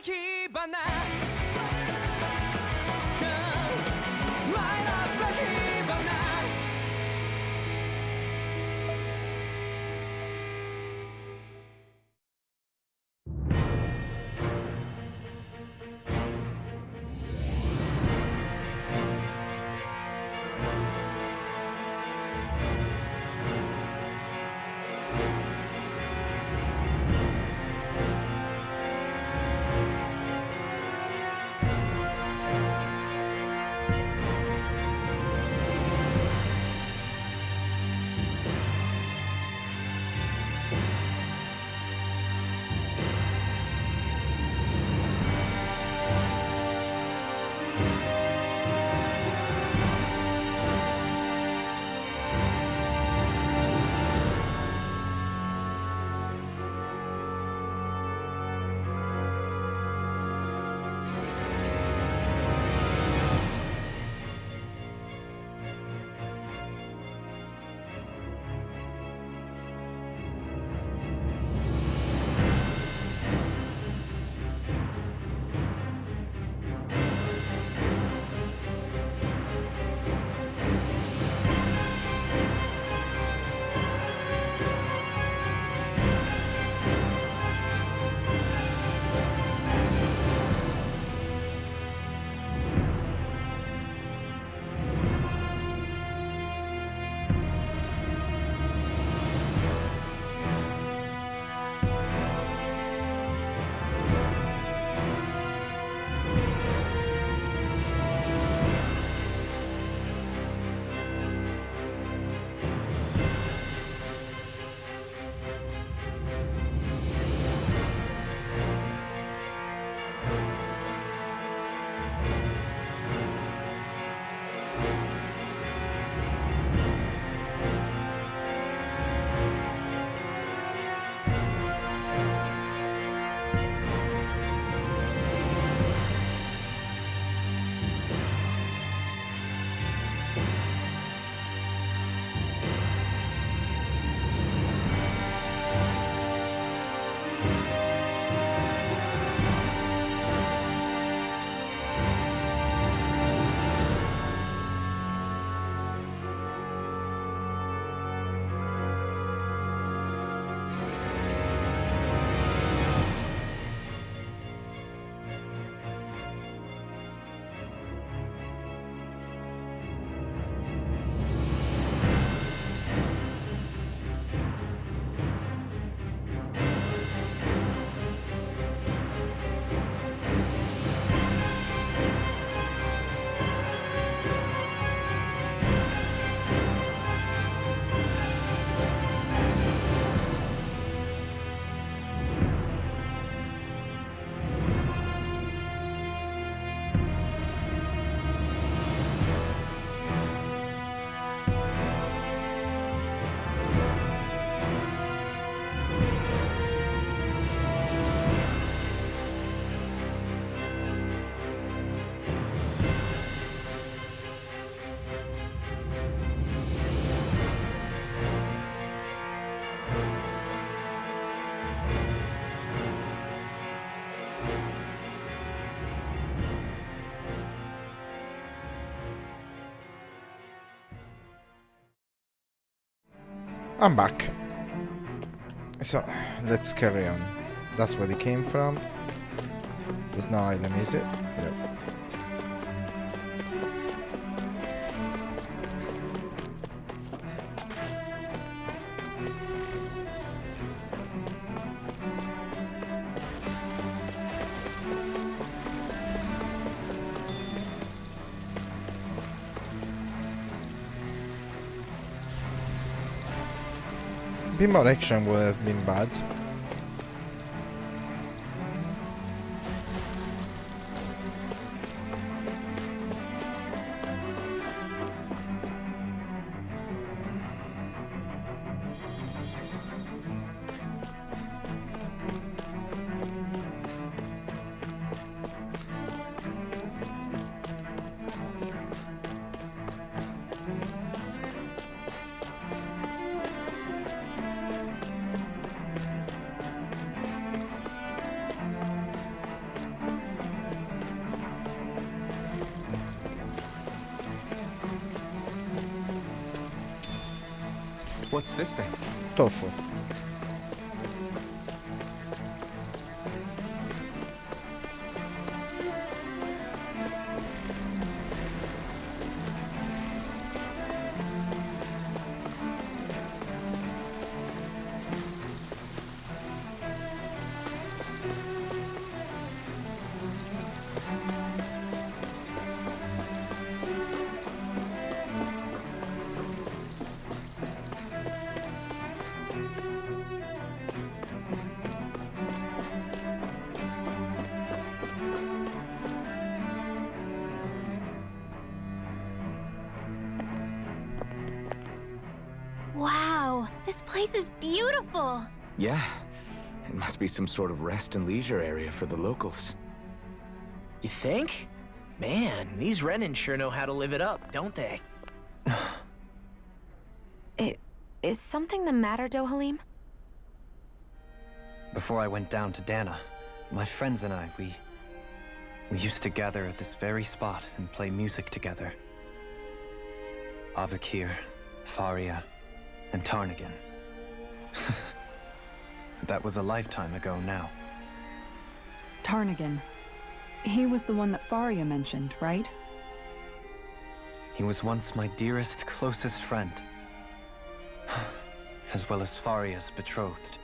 火花 Light up the 火花 I'm back. So, let's carry on. That's where they came from. There's no item, is it? No. A bit more action would have been bad. What's this thing? Tofu. Wow, this place is beautiful! Yeah, it must be some sort of rest and leisure area for the locals. You think? Man, these Renin sure know how to live it up, don't they? Is something the matter, Dohalim? Before I went down to Dana, my friends and I, we used to gather at this very spot and play music together. Avakir, Faria, and Tarnagan. That was a lifetime ago now. Tarnagan. He was the one that Faria mentioned, right? He was once my dearest, closest friend. As well as Faria's betrothed.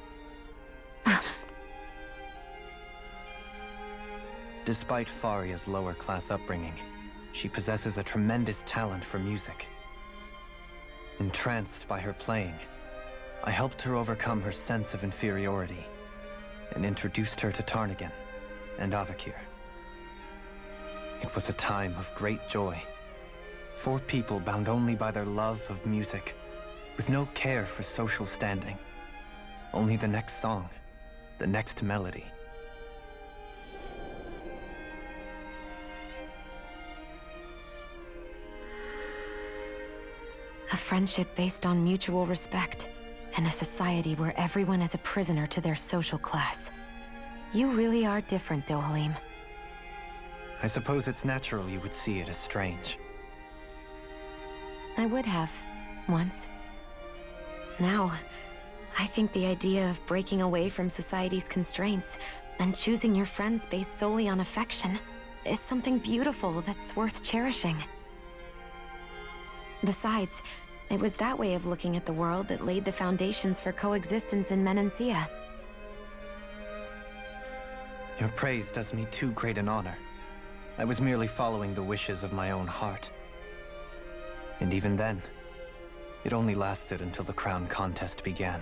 Despite Faria's lower-class upbringing, she possesses a tremendous talent for music. Entranced by her playing, I helped her overcome her sense of inferiority and introduced her to Tarnagan and Avakir. It was a time of great joy. 4 people bound only by their love of music, with no care for social standing. Only the next song, the next melody. A friendship based on mutual respect, and a society where everyone is a prisoner to their social class. You really are different, Dohalim. I suppose it's natural you would see it as strange. I would have, once. Now, I think the idea of breaking away from society's constraints and choosing your friends based solely on affection is something beautiful that's worth cherishing. Besides, it was that way of looking at the world that laid the foundations for coexistence in Menancia. Your praise does me too great an honor. I was merely following the wishes of my own heart. And even then, it only lasted until the crown contest began.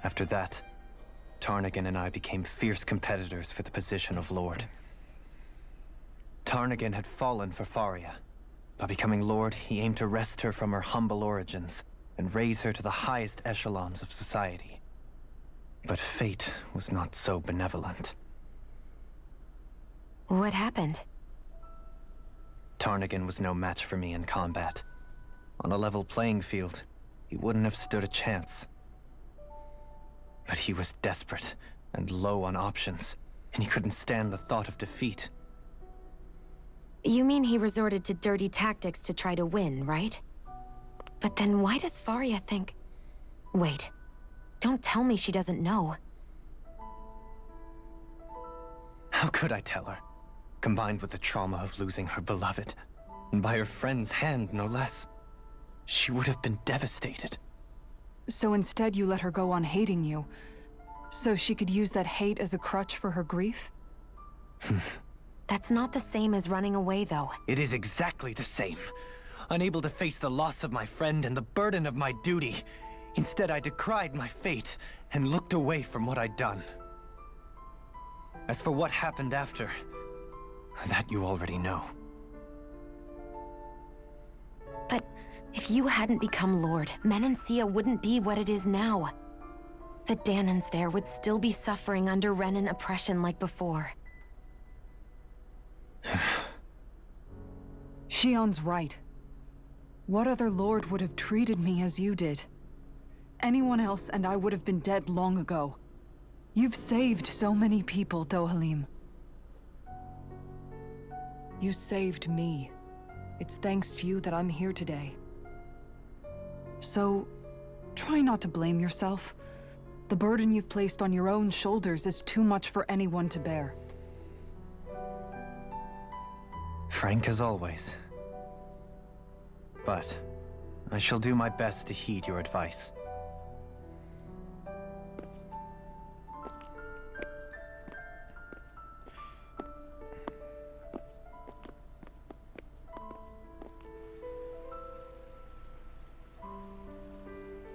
After that, Tarnagan and I became fierce competitors for the position of Lord. Tarnagan had fallen for Faria. By becoming Lord, he aimed to wrest her from her humble origins and raise her to the highest echelons of society. But fate was not so benevolent. What happened? Tarnagan was no match for me in combat. On a level playing field, he wouldn't have stood a chance. But he was desperate and low on options, and he couldn't stand the thought of defeat. You mean he resorted to dirty tactics to try to win, right? But then why does Faria think... Wait, don't tell me she doesn't know. How could I tell her? Combined with the trauma of losing her beloved, and by her friend's hand, no less. She would have been devastated. So instead you let her go on hating you, so she could use that hate as a crutch for her grief? That's not the same as running away, though. It is exactly the same. Unable to face the loss of my friend and the burden of my duty, instead I decried my fate and looked away from what I'd done. As for what happened after, that you already know. But if you hadn't become Lord, Menancia wouldn't be what it is now. The Danans there would still be suffering under Renin oppression like before. Shion's right. What other lord would have treated me as you did? Anyone else and I would have been dead long ago. You've saved so many people, Dohalim. You saved me. It's thanks to you that I'm here today. So, Try not to blame yourself. The burden you've placed on your own shoulders is too much for anyone to bear. Frank as always. But I shall do my best to heed your advice.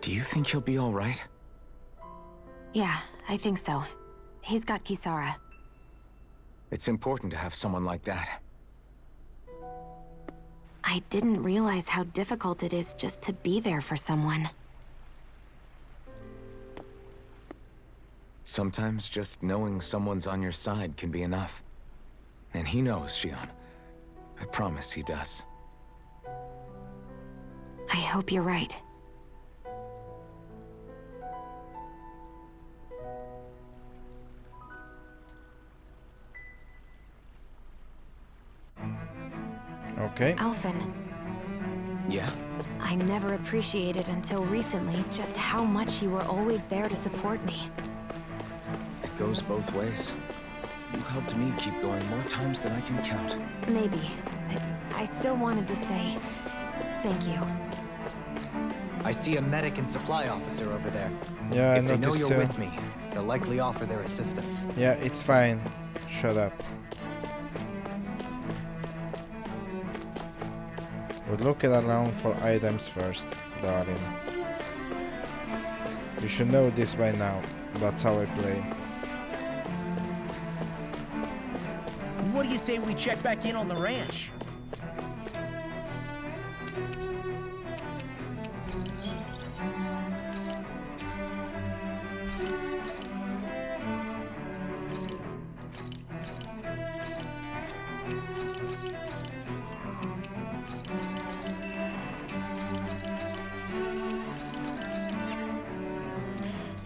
Do you think he'll be all right? Yeah, I think so. He's got Kisara. It's important to have someone like that. I didn't realize how difficult it is just to be there for someone. Sometimes just knowing someone's on your side can be enough. And he knows, Shion. I promise he does. I hope you're right. Okay. Alphen, Yeah? I never appreciated until recently just how much you were always there to support me. It goes both ways. You've helped me keep going more times than I can count. Maybe, but I still wanted to say thank you. I see a medic and supply officer over there. Yeah, I If they know noticed you're too. with me, they'll likely offer their assistance. Yeah, it's fine. Shut up. We're looking around for items first, darling. You should know this by now. That's how I play. What do you say we check back in on the ranch?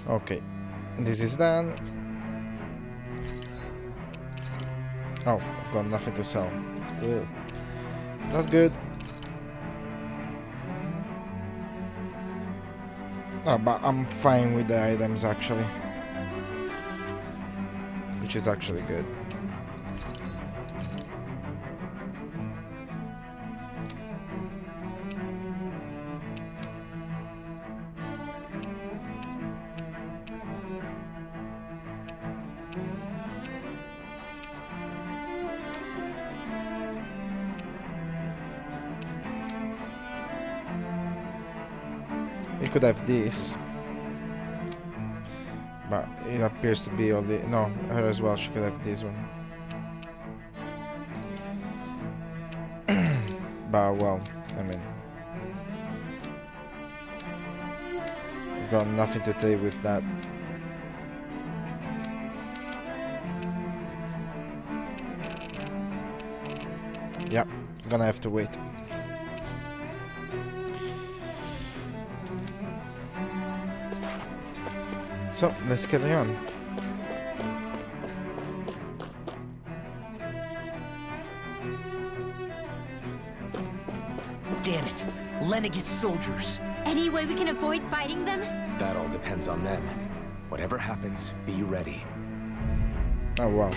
Okay, this is done. Oh, I've got nothing to sell. Ugh. Not good. Oh, but I'm fine with the items actually. Which is actually good. We could have this, but it appears to be only no, her as well. She could have this one, but well, I mean, we've got nothing to do with that. Yep, gonna have to wait. So, let's carry on. Damn it. Lenegis soldiers. Any way we can avoid fighting them? That all depends on them. Whatever happens, be ready. Oh wow.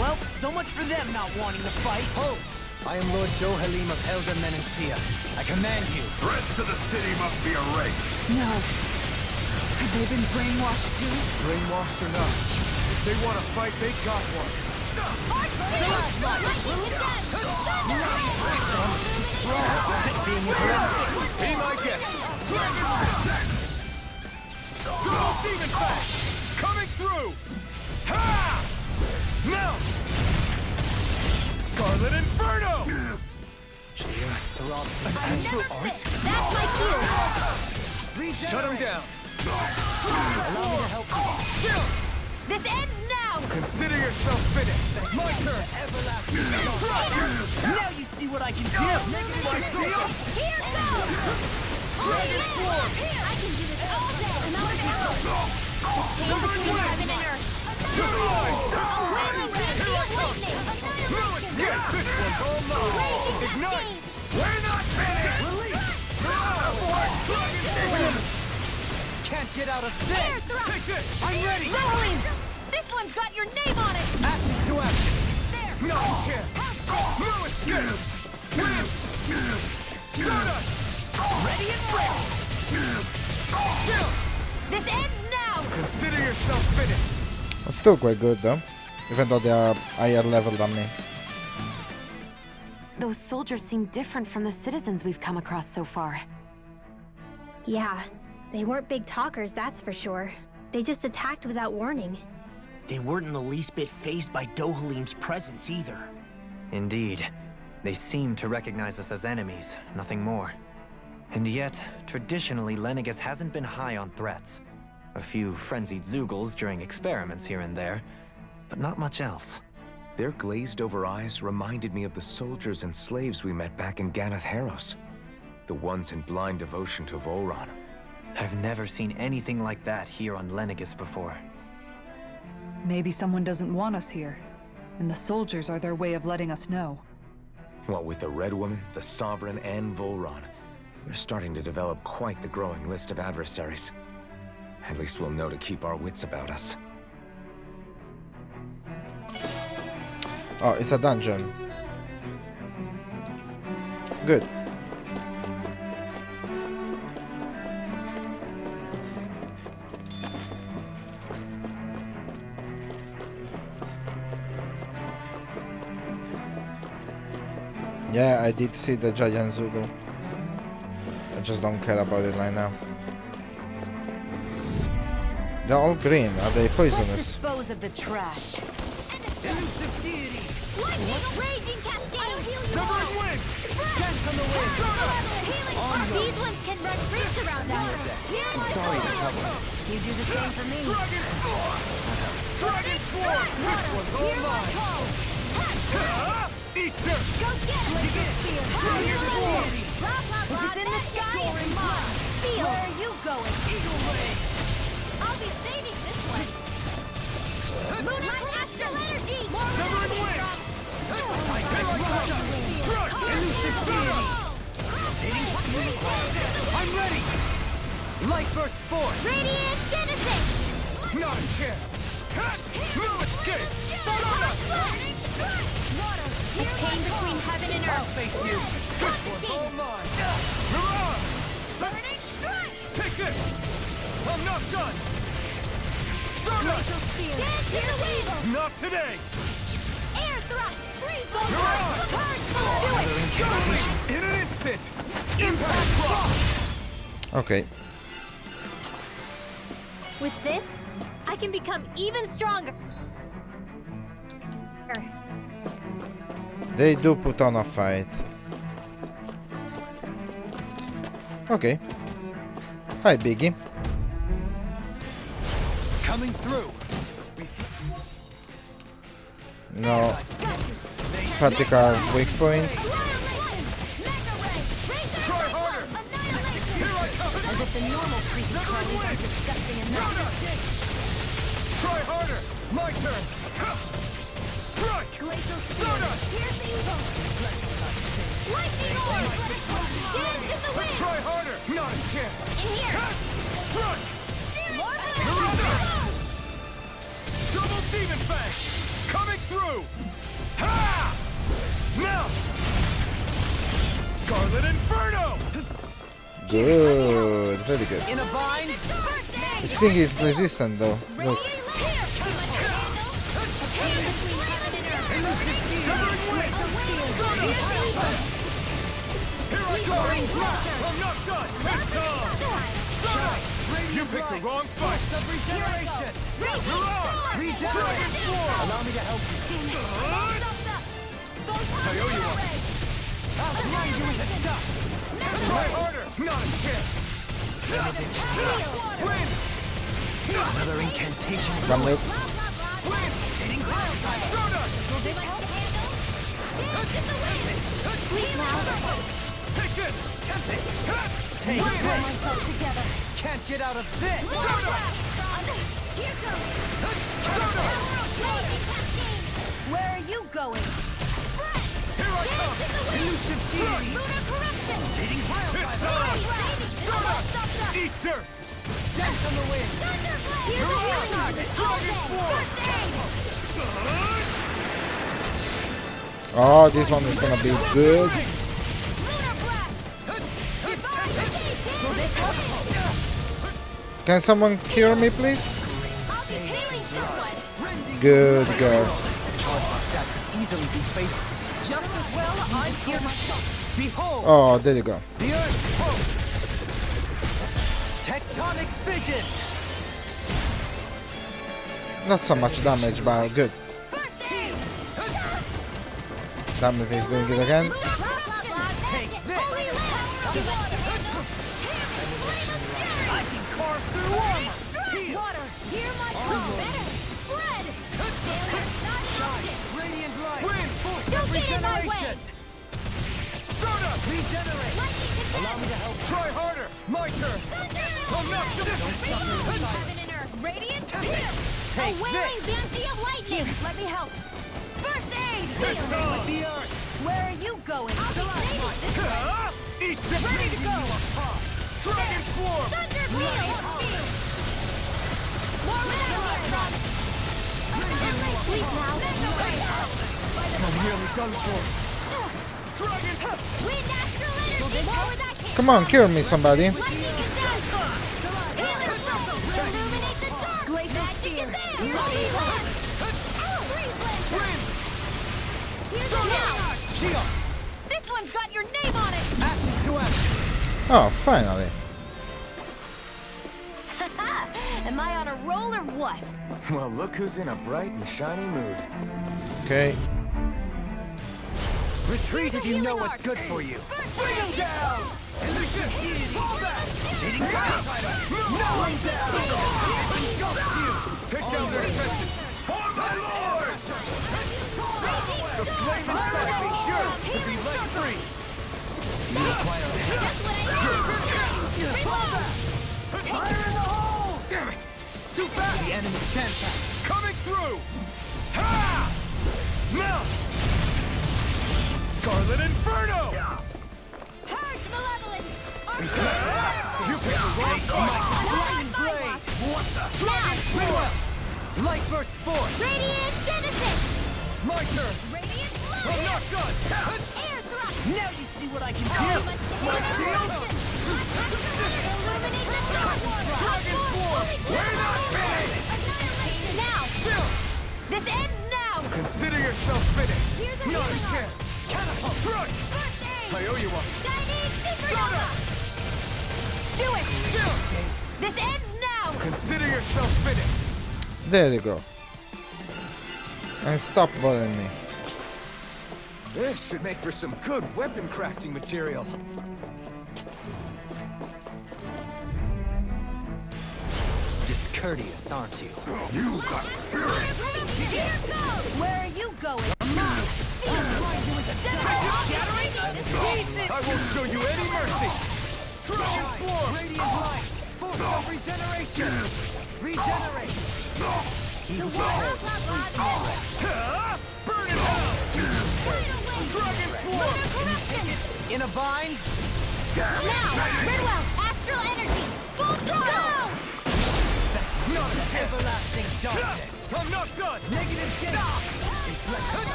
Well, so much for them not wanting to fight. Ho! I am Lord Dohalim of Helga Menencia. I command you. Threats to the city must be erased. No. Have they been brainwashed too? Brainwashed or not, if they want to fight, they got one. Be my guest. Double demon fast, coming through. Ha! Now, Scarlet Inferno. Astral art? That's my cue! Shut him down. Allow me to help you. This ends now! Consider yourself finished. My turn. Now you see what I can do. My field. Here goes! Dragon form. I can do this all day! Another hour! Change between heaven and earth! Wailing Radiant Lightning! Get this one's all mine. Ignite. We're not finished. Release. Dragon Demon. get out of this! Air thrust! Take this! I'm ready! Rolling! This one's got your name on it! Action to action! There! No care! No escape! Stardust! Ready and ready! Kill! This ends now! Consider yourself finished! It's still quite good though, even though they are higher level than me. Those soldiers seem different from the citizens we've come across so far. Yeah, they weren't big talkers, that's for sure. They just attacked without warning. They weren't in the least bit fazed by Dohalim's presence either. Indeed. They seem to recognize us as enemies, nothing more. And yet, traditionally, Lenegis hasn't been high on threats. A few frenzied Zeugles during experiments here and there, but not much else. Their glazed-over eyes reminded me of the soldiers and slaves we met back in Ganath Haros. The ones in blind devotion to Volron. I've never seen anything like that here on Lenegis before. Maybe someone doesn't want us here, and the soldiers are their way of letting us know. What with the Red Woman, the Sovereign, and Volron, we're starting to develop quite the growing list of adversaries. At least we'll know to keep our wits about us. Oh, it's a dungeon. Good. Yeah, I did see the giant Zoogle. I just don't care about it right now. They're all green. Are they Let's poisonous? dispose of the trash. Lightning, raging cascade! I'll heal you Severing all! wind! Breath! Dance on the wind! Healing spark! These ones can run rings around us! Hear my Sorry to voice! trouble you. You do the same for me! Dragon Sword! Dragon Sword! This one's all Hear my mine! call! Eat dirt! Go get him! Spear! Dragon Sword! Blah, blah, blah! If it's in the sky, it's mine! Feel! Where are you going? Eagle Ray! I'll be saving this one! Lunar Astral Energy! More Severing energy wind! from... Struck! Elusive deity! I'm ready! Light burst forth! Radiant Genesis! Not a chance! No escape! Water! The chain between heaven and I'll earth! face you! This one's all mine! Hurrah! Burning strike! Take this! I'm not done! Stardust! Dance to the wind! Not today! Air thrust! Freeze the Hurrah! Do it! In an instant! Impact block! Okay. With this, I can become even stronger. They do put on a fight. Okay. Hi, Biggie. Coming through! No particular weak points. Try harder! Here I come! As if the normal creepy crawlies are disgusting enough. Try harder! My turn! Strike! Glacial Stardust! Here's evil! Lightning orb! Dance in the wind! Try harder! Not a chance! In here! Strike! Marvelous! Double Demon Fang! Coming through! Ha! Now! Scarlet Inferno! Good. Very good. In a bind! This thing is resistant though. Look. Severing wind! Here I go! I'm not done! It's on! You picked the wrong fight! Regeneration! Dragon Sword! Allow me to help you. I owe you one. I'll blind you with the stuff! Try harder! Not a chance! Wind! Another incantation. Damn it. Wind! Stardust! Take this! Take Wind! myself together. Can't get out of this! Here goes! Where are you going? Here I come! Elusive deity! Lunar corruption! It's on! Stardust! Eat dirt! Dance on the wind! Here's a healing harvest! First aid! Oh, this one is gonna be good. Lunar blast! Divine haste! Can someone cure me, please? I'll be healing someone! Good girl. That could easily be fatal. Just as well, I'm here myself. Behold, Oh, there you go. the Earth pulse. Tectonic fission. Not so much damage, but good. First aid! Damn it, he's doing it again. Take this. Holy land! I can carve through armor. Water! Hear my call! Better! Spread! Not option! Radiant light. Wind! Don't get in my way! Regeneration. Start up! Regenerate. Lightning Allow me to help. Try harder! My turn! I'm not Heaven and earth! Radiant! Here! A Take wailing this. banshee of lightning! Let me help! First aid! on! The Earth. Where are you going? I'll be saving this way! Eat this! Ready to go! Dragon Swarm! Thunder Beetle! More power! Sleep now! I'm really done for. Dragon! Wind astral energy! More with that kick! Come on, cure me, somebody. Lightning is down! Healer circle! Illuminate the dark! Glacial Magic spear. is there! Holy one! Freeze blast! Wind! Here's a now! Shield. This one's got your name on it! Ashes to ashes. Oh, finally. Am I on a roll or what? Well, look who's in a bright and shiny mood. Okay. Retreat if you know what's good for you. Bring him down! Fall back! Eating fire. No! Engulf you! Take down their defenses! For my lord! The flame inside me yearns to be let free! You require Fire in the hole! Damn it! It's too fast! the enemy sandpack. Coming through! Ha! Now! Scarlet Inferno! Purge malevolence! You picked the wrong Lightning blade. What the? Dragon Swarm! Light burst forth. Radiant Genesis! My turn! Radiant I'm Flash! not done! Air thrust! Now you see what I can do. Illuminate the dark! Dragon Swarm! We're not finished! Now! Still! This ends now! Consider yourself finished! Here's a Not a healing arm. chance! Catapult! Run! First aid! I owe you one! Chinese Start supernova! up! Do it! Still! This ends now! Consider yourself finished! There you go. And stop bothering me. This should make for some good weapon crafting material. Discourteous, aren't you? Here goes! Where are you going? I won't show you any mercy! Dragon Swarm! Radiant light. Force of regeneration. Regenerate. Burn it out! Dragon Swarm! In a bind. Now! Ridwell! Astral energy! Full throttle! Not an everlasting darkness. I'm not done! Negative gain.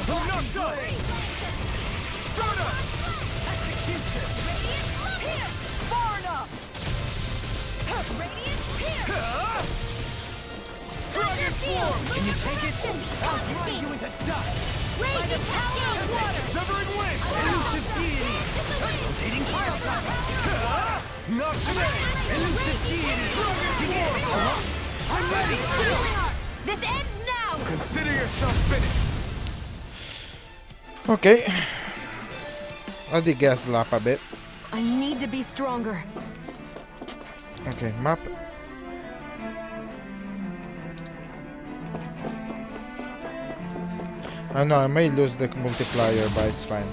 I'm not done! Start up! Execution. Here! Far enough! Radiant here! Dragon Swarm! Can you take it? I'll grind you into dust. Raging power of water! Severing Wind! Elusive deity. Rotating pile driver. Not today! Elusive deity. Dragon Swarm! I'm ready. This ends now! Consider yourself finished! Okay. I did gas lap a bit. I need to be stronger. Okay, map. I know I may lose the multiplier, but it's fine.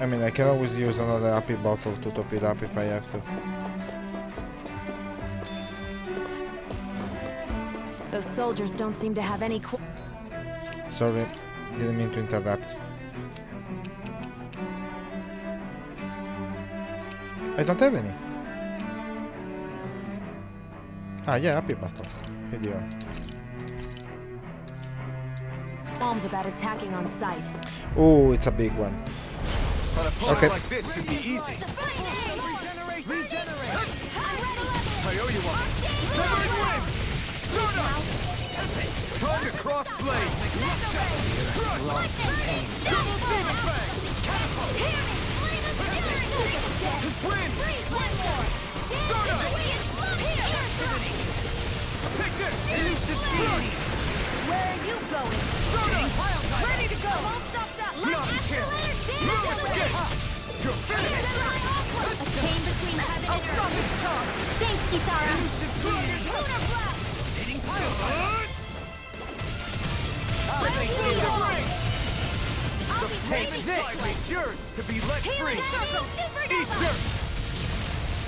I mean, I can always use another happy bottle to top it up if I have to. Those soldiers don't seem to have any Sorry, didn't mean to interrupt. I don't have any. Ah, yeah, happy battle. Here you are. Bombs about attacking on sight. Oh, it's a big one. An opponent Okay. like this should be easy. Regenerate! Toyoyuwa, severing wind! Start up! Time to cross blade! Crush! Double demon fang! Wind! Start up! Take this! Where are you going? Start up! Ready to go! All stopped up! Not a chance! Move escape! You're finished! A chain between heaven and earth. Thanks, Kisara. Lunar blast! I'll be Take ready. this! Yours to be let free! Healing circle! Eat Supernova! dirt!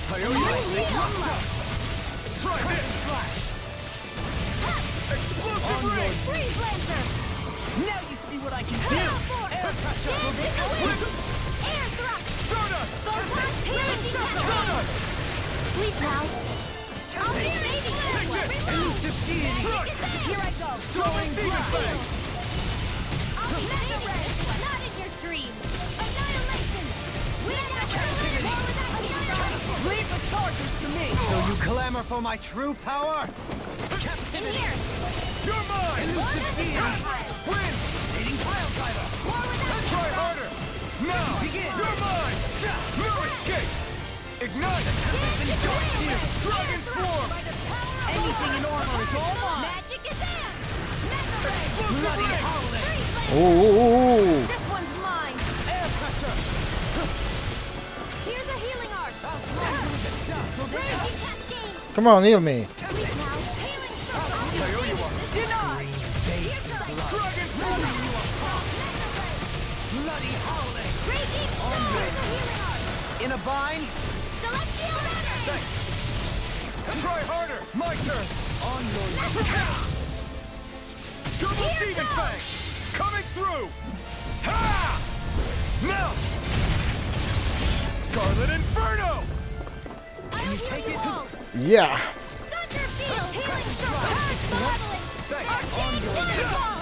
Toyoyuwa, locked up! Try this! Explosive ring! Freeze Lancer! Now you see what I can do! Power force! Air pressure! Air thrust! Stardust! Photon healing Stardust! Sleep now. I'll be baby Take this! Elusive deity! Crush! Here I go. Throwing demon fang! I'll be resurrect. Not in your dreams. Annihilation. Leave the charges to me! So you clamor for my true power? In here. You're mine! Elusive deity. Win! Pile driver! Try harder! Now! Begin. You're mine! No escape! Ignite! Dragon form! Anything in armor is all mine! Magic is in. Mega ray. Bloody howling! Oh. This one's mine. Air pressure! Here's a healing art. Raging cascade. Come on, heal me. Sleep now. Healing circle. Toyoyuwa, Denied. Here's the Dragon form! Bloody howling! raging storm. Here's a healing art. In a bind? Celestial energy. Try harder! My turn! On your Double demon fang! Coming through! Ha! Now! Scarlet Inferno! I'll heal you all. Yeah. Thunder field. Healing circle. Malevolent. Arcane waterfall.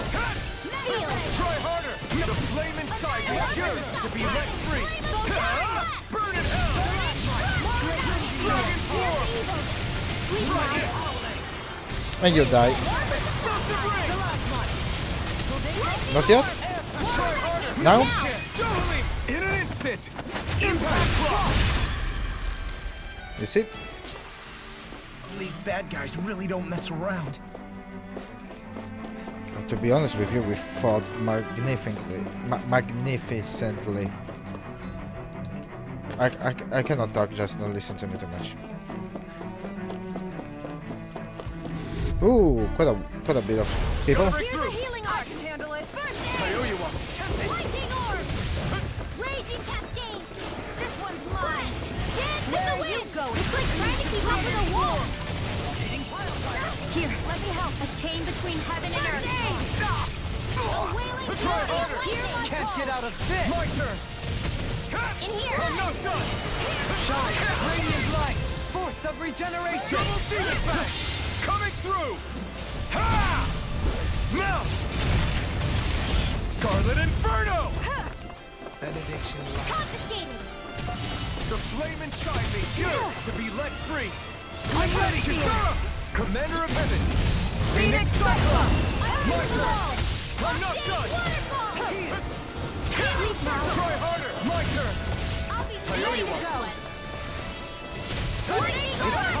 Seal. Try harder! The flame inside is yours to be let free! Ah! Burn in hell! Dragon form! Try it! And you die. Explosive ring! Not yet? Try harder! Now? Double leap! In an instant! Impact block! You see? These bad guys really don't mess around. But to be honest with you, we fought magnificently. Magnificently. I cannot talk, just don't listen to me too much. Ooh, quite a bit of people. Break Here's a through! healing art. I can handle it. First aid. Toyoyuwa, Lightning orb. Raging cascade. This one's mine. Where are you going? It's like trying to keep up with a wall. Here, let me help. A chain between heaven and earth. A wailing Try harder. Hear my Can't call. get out of this! my turn! In here. I'm not done! Shine! Radiant light! Force of regeneration! Double demon fang! Coming through! Ha! Now! Scarlet Inferno! Benediction light. Confiscated. The flame inside me, yours to be let free! I'm ready! Kisara! Commander of Heaven! Phoenix Cyclone! My turn! I'm not done! Waterfall. Sleep now. Try harder! My turn! I'll be ready to Toyoyuwa. go.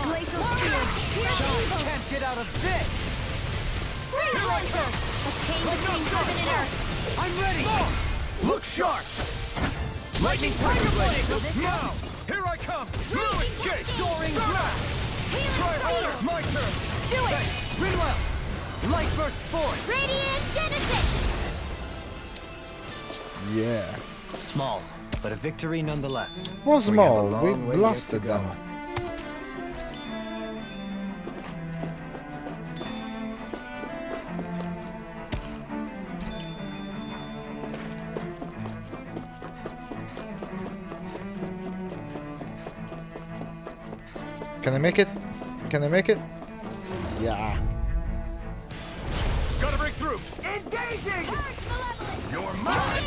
Glacial shield. Shine can't get out of this! Freeze laser. A chain between heaven and earth. I'm ready! Look sharp! Lightning Tiger Blade! Now! Here I come! No escape! Soaring blast! Try harder! My turn! Do it. Rinwell! Light burst forth! Radiant Genesis. Yeah. Small, but a victory nonetheless. Was We have a small. long We way yet to blasted go. them. Can I make it? Can I make it? Yeah. Gotta break through. Engaging! You're mine.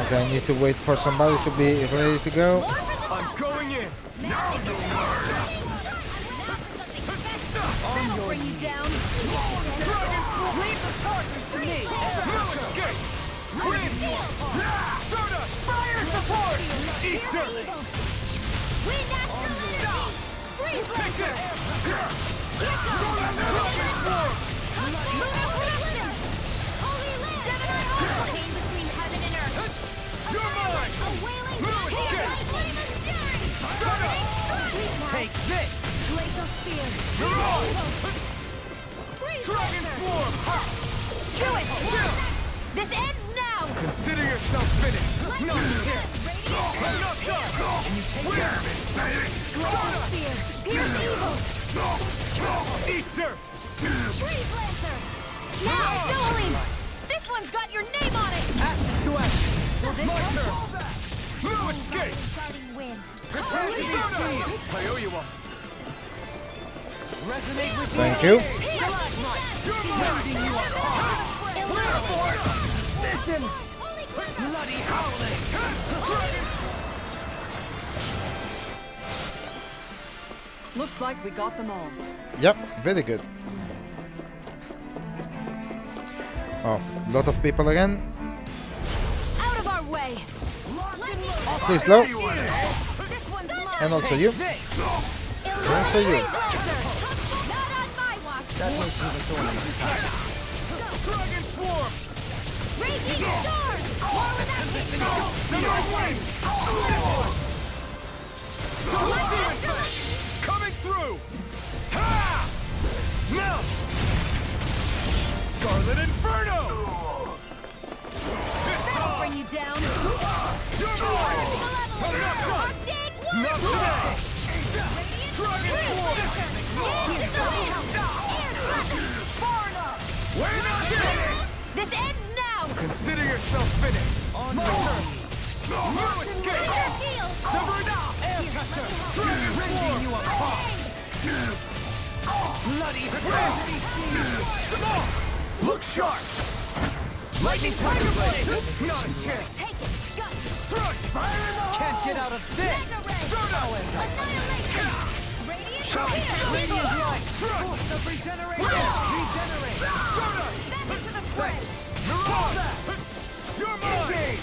Okay, I need to wait for somebody to be ready to go. I'm going in. Now you learn. That'll bring you down. Leave the chargers to me! Escape. Stardust. Fire support. Eat dirt. Wind astral energy! Freeze Take laser! this. Holy land! Gemini Hall! Pain between heaven and earth. You're mine. A wailing Move, lightning! escape. Flame of fury! Take this. Glacial spear! You're on. Freeze Dragon laser! form. Do it! This ends now! Consider yourself finished. Not here. I'm not done. And you take care of it. Glacial spear! Pierce evil! Eat dirt. Freeze laser! Now, dueling! This one's got your name on it! Ashes to ashes. My turn. No escape. Starting wind. Prepare to be seen. I owe you one. Resonate with Thank you. You're mine. Listen. Bloody howling. Dragon. Looks like we got them all. Yep, very good. Oh, lot of people again. Out of our way! Please, low. This one's mine! And also you. And also you. Not on my watch! That makes me the thorn in my side. Dragon swarm. Raging storm! War without Coming through. Ha! Now. Scarlet Inferno. That'll bring you down! You're mine. I'm not done. Arctic Not today. Dragon swarm. We're not dead. This ends now! Consider yourself finished. On your turn. No escape. Sever it out. Air cutter. Dragon swarm. You apart. Bloody Come on. Look sharp. Lightning tiger blade. Not a chance. Take it! Gut! Thrust. Fire in the hole. Can't get out of this. Mega ray! Annihilation! Radiant Radiant light. Force of regeneration. Regenerate. Back into the fray! You're mine.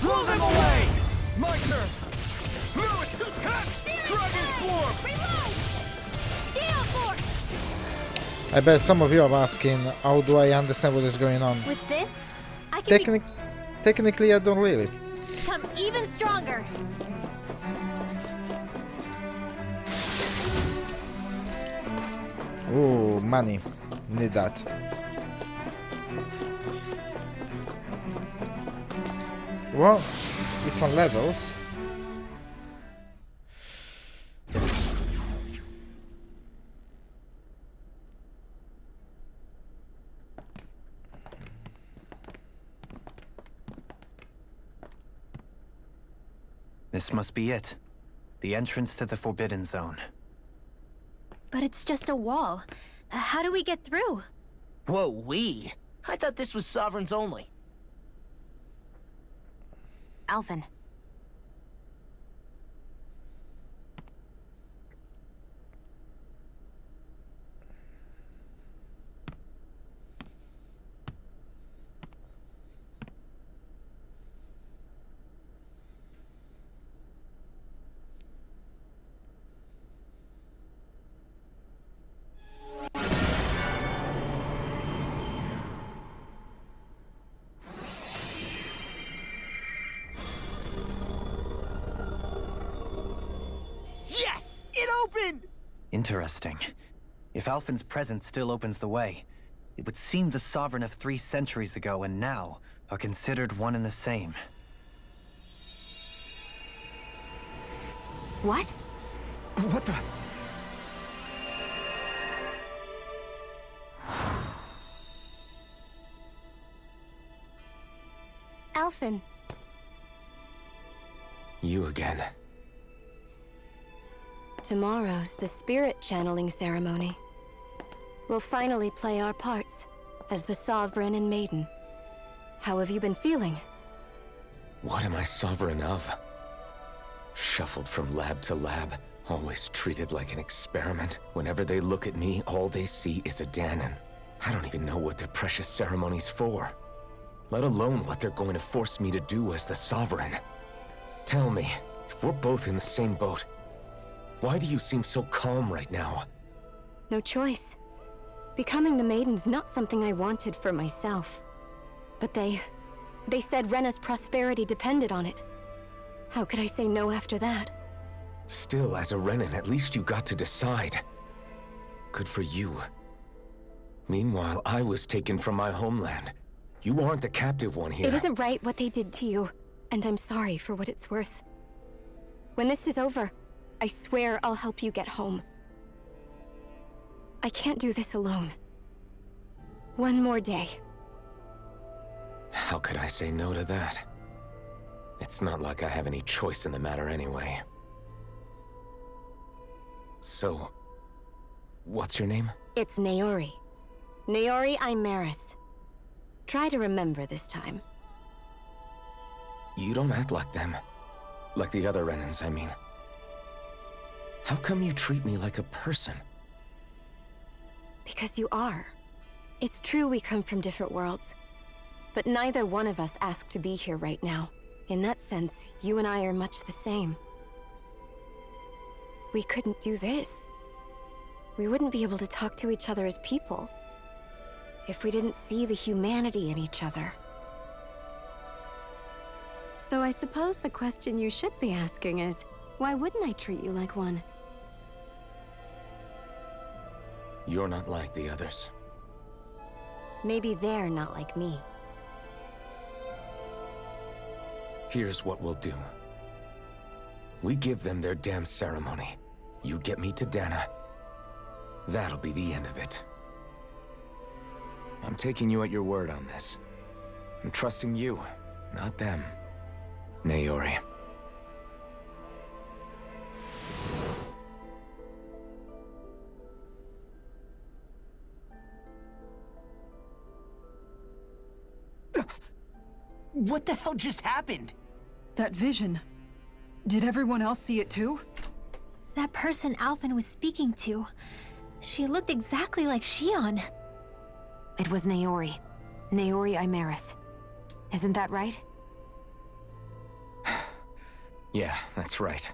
Blow them away. My turn. Dragon swarm. Reload! Steel force! I bet some of you are asking, how do I understand what is going on? With this, I can Technically, I don't really. become even stronger. Ooh, money. Need that. Well, it's on levels. This must be it. The entrance to the Forbidden Zone. But it's just a wall. How do we get through? Whoa, we? I thought this was Sovereigns only. Alphen. Yes! It opened! Interesting. If Alphen's presence still opens the way, it would seem the Sovereign of 3 centuries ago and now are considered one and the same. What? What the? Alphen, You again. Tomorrow's the spirit channeling ceremony. We'll finally play our parts as the Sovereign and Maiden. How have you been feeling? What am I sovereign of? Shuffled from lab to lab, always treated like an experiment. Whenever they look at me, all they see is a Danon. I don't even know what their precious ceremony's for, let alone what they're going to force me to do as the Sovereign. Tell me, if we're both in the same boat, why do you seem so calm right now? No choice. Becoming the Maiden's not something I wanted for myself. But they said Rena's prosperity depended on it. How could I say no after that? Still, as a Renan, at least you got to decide. Good for you. Meanwhile, I was taken from my homeland. You aren't the captive one here. It isn't right what they did to you, and I'm sorry for what it's worth. When this is over, I swear I'll help you get home. I can't do this alone. One more day. How could I say no to that? It's not like I have any choice in the matter anyway. So, what's your name? It's Naori. Naori Imaris. Try to remember this time. You don't act like them. Like the other Renans, I mean. How come you treat me like a person? Because you are. It's true we come from different worlds. But neither one of us asked to be here right now. In that sense, you and I are much the same. We couldn't do this. We wouldn't be able to talk to each other as people if we didn't see the humanity in each other. So I suppose the question you should be asking is, why wouldn't I treat you like one? You're not like the others. Maybe they're not like me. Here's what we'll do. We give them their damn ceremony. You get me to Dana. That'll be the end of it. I'm taking you at your word on this. I'm trusting you, not them. Naori. What the hell just happened? That vision. Did everyone else see it too? That person Alphen was speaking to, she looked exactly like Shion. It was Naori. Naori Imaris. Isn't that right? Yeah, that's right.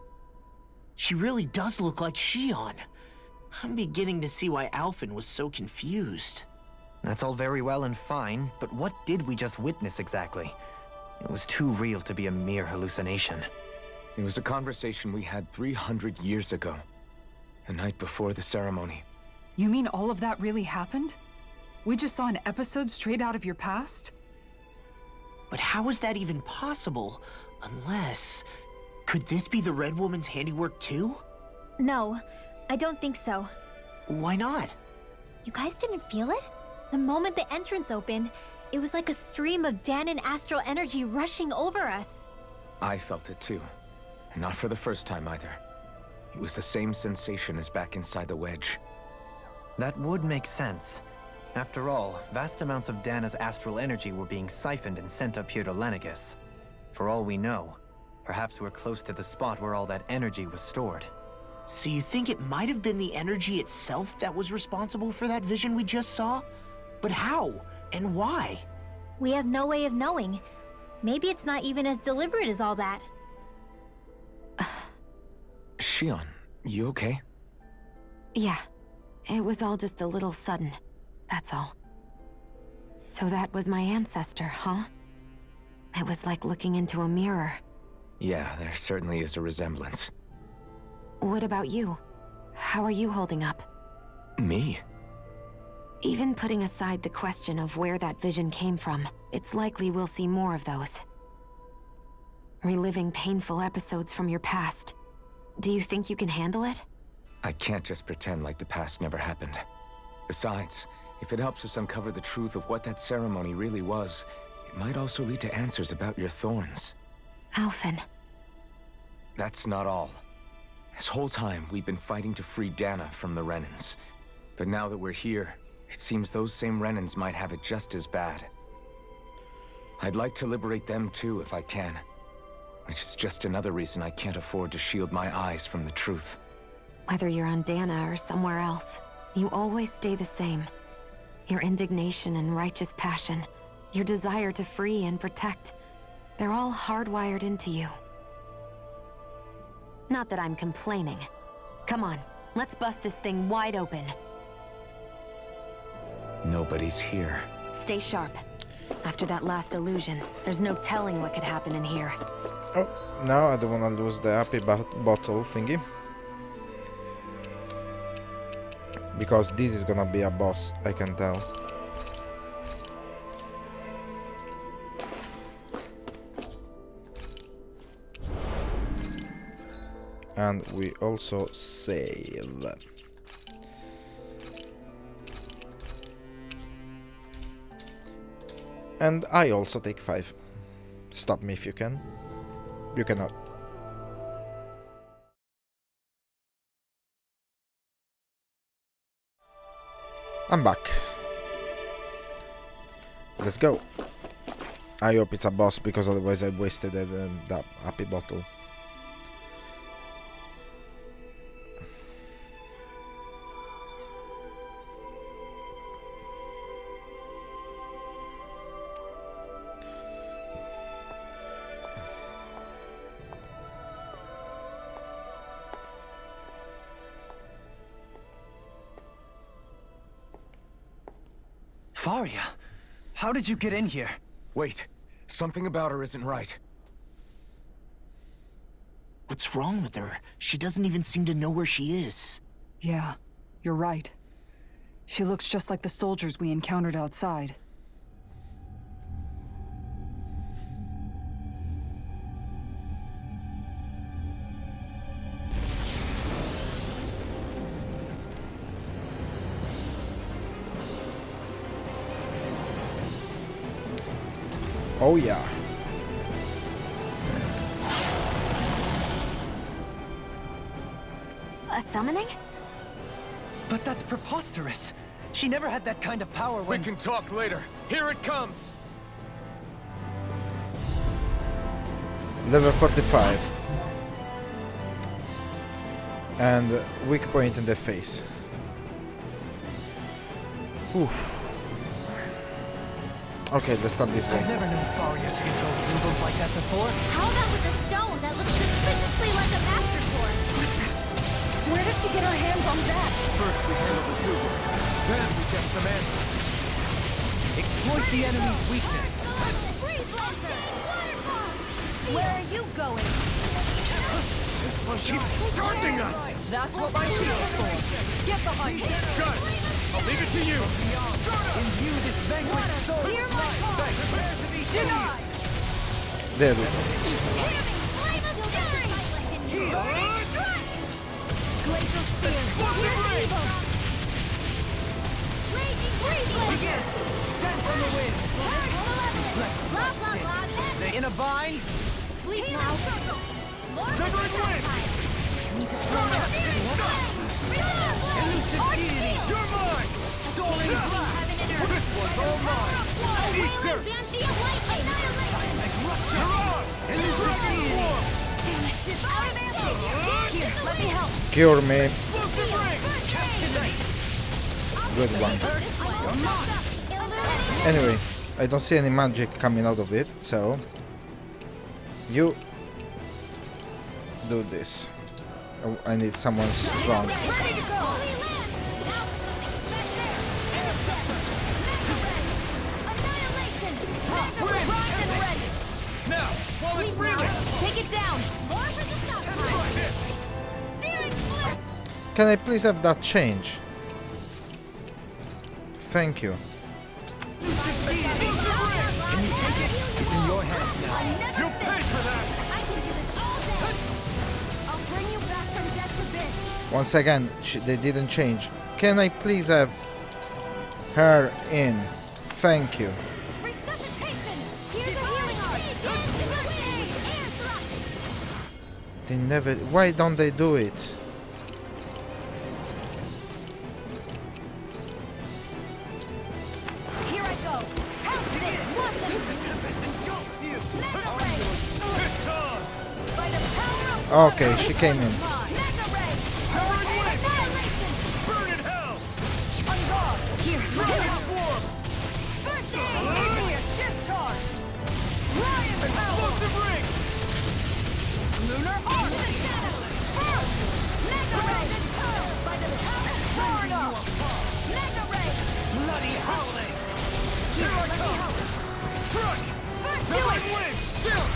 She really does look like Shion. I'm beginning to see why Alphen was so confused. That's all very well and fine, but what did we just witness exactly? It was too real to be a mere hallucination. It was a conversation we had 300 years ago. The night before the ceremony. You mean all of that really happened? We just saw an episode straight out of your past? But how is that even possible? Unless... Could this be the Red Woman's handiwork too? No, I don't think so. Why not? You guys didn't feel it? The moment the entrance opened, it was like a stream of Danon astral energy rushing over us. I felt it too. And not for the first time either. It was the same sensation as back inside the wedge. That would make sense. After all, vast amounts of Dana's astral energy were being siphoned and sent up here to Lenegus. For all we know, perhaps we're close to the spot where all that energy was stored. So you think it might have been the energy itself that was responsible for that vision we just saw? But how? And why? We have no way of knowing. Maybe it's not even as deliberate as all that. Shion, you okay? Yeah. It was all just a little sudden. That's all. So that was my ancestor, huh? It was like looking into a mirror. Yeah, there certainly is a resemblance. What about you? How are you holding up? Me? Even putting aside the question of where that vision came from, it's likely we'll see more of those. Reliving painful episodes from your past. Do you think you can handle it? I can't just pretend like the past never happened. Besides, if it helps us uncover the truth of what that ceremony really was, it might also lead to answers about your thorns. Alphen. That's not all. This whole time, we've been fighting to free Dana from the Renans. But now that we're here, it seems those same Renans might have it just as bad. I'd like to liberate them too, if I can. Which is just another reason I can't afford to shield my eyes from the truth. Whether you're on Dana or somewhere else, you always stay the same. Your indignation and righteous passion, your desire to free and protect, they're all hardwired into you. Not that I'm complaining. Come on, let's bust this thing wide open. Nobody's here. Stay sharp. After that last illusion, there's no telling what could happen in here. Oh, now I don't want to lose the happy bottle thingy. Because this is gonna be a boss, I can tell. And we also save. And I also take 5. Stop me if you can. You cannot. I'm back. Let's go. I hope it's a boss, because otherwise I wasted that happy bottle. Faria, how did you get in here? Wait, something about her isn't right. What's wrong with her? She doesn't even seem to know where she is. Yeah, you're right. She looks just like the soldiers we encountered outside. Oh yeah. A summoning? But that's preposterous. She never had that kind of power when... We can talk later. Here it comes! Level 45. And weak point in the face. Whew. Okay, let's start this way. I've never known Faria to control symbols like that before. How about with a stone that looks suspiciously like a master sword? Where did she get her hands on that? First we handle the Zugals, then we get some answers. Exploit the enemy's weakness. Freeze laser! Waterfall! Where are you going? This one keeps charging us! That's what my shield's for. Get behind me. Good! I'll leave it to you! Imbue this vanquished soul Hear with my life. call! Prepare to be Denied! There we go. Flame of fury! Glacial spear! Explosive ray! Raging breeze! Begin! Stand from the wind! Blah, blah, blah! Stay in a bind! Sleep now! Severing wind! Elusive deity! You're mine! Soaring blast! This one's all mine! Eat dirt! Banshee of lightning! You're on! Elusive deity! Here, let me help! Cure me. Explosive ring! Good one. Anyway, I don't see any magic coming out of it, so you do this. Oh, I need someone strong. Ready to go! Annihilation! Primed and ready! Now, while it's reeling! Take it down! More for the stockpile! Searing flip! Can I please have that change? Thank you. Can you take it? It's in your hands now. You'll pay for that! I can do this all day! I'll bring you back from death to this! Once again, they didn't change. Can I please have her in? Thank you. Resuscitation! Here's a healing art! Air thrust! They never... Why don't they do it? Here I go. How's this? Watch it. Mega ray. By the power of Okay, she came in. Mega ray. Annihilation. Burn in hell! On guard. Here. Dragon swarm! First aid. Here. Discharge. Lion power. Explosive ring! Lunar arc. First. Mega ray. By the power. Burn up. Mega ray. Bloody howling! Here I come! Strike! First do Divine it. wing! Chill!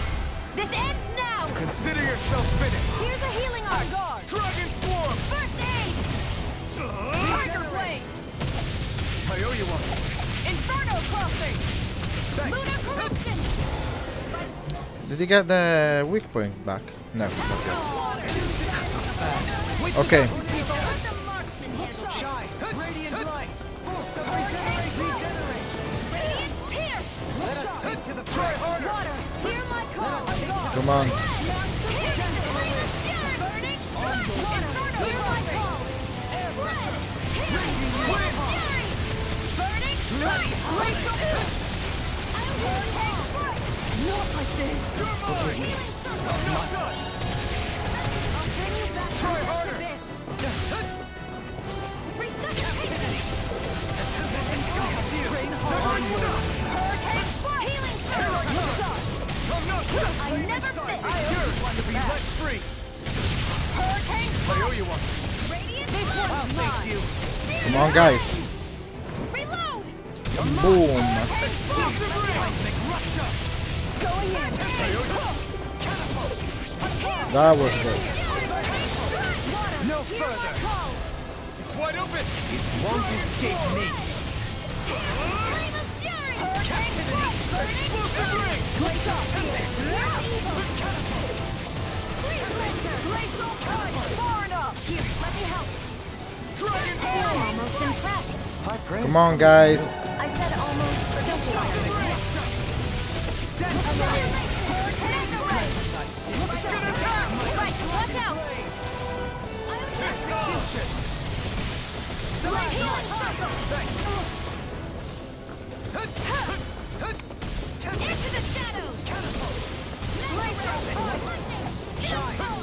This ends now. Consider yourself finished! Here's a healing arc. Guard. Dragon swarm! First aid. Tiger blade. Tayoyuwa! Inferno crossing. Lunar corruption. Did he get the weak point back? No. Okay. Okay. Let the marksman handle. Shine! Radiant light! Force of regenerate! Radiant pierce. Let us take to the try harder! Water. Hear my call. Come on. Burning. Inferno. Hear my call. Healing. Fury. Burning. Bloody Glacial pierce. Hurricane strike. Not like this. Healing circle. Not done! I'll bring you back Try from harder. this abyss. Train hard. Hurricane strike. Healing circle. Shot. I never miss. Yours to be let free! Hurricane strike. Tayoyuwa! Radiant I'll blood. face you! Come on, guys. Reload. Boom. Explosive ring! Rupture! Going in. That was good. No further! It's wide open! It won't escape me! Explosive ring! Dragon I'm almost impressed. High praise. Come on, guys. I said almost. Right, watch out. The right healing circle. Into the shadows.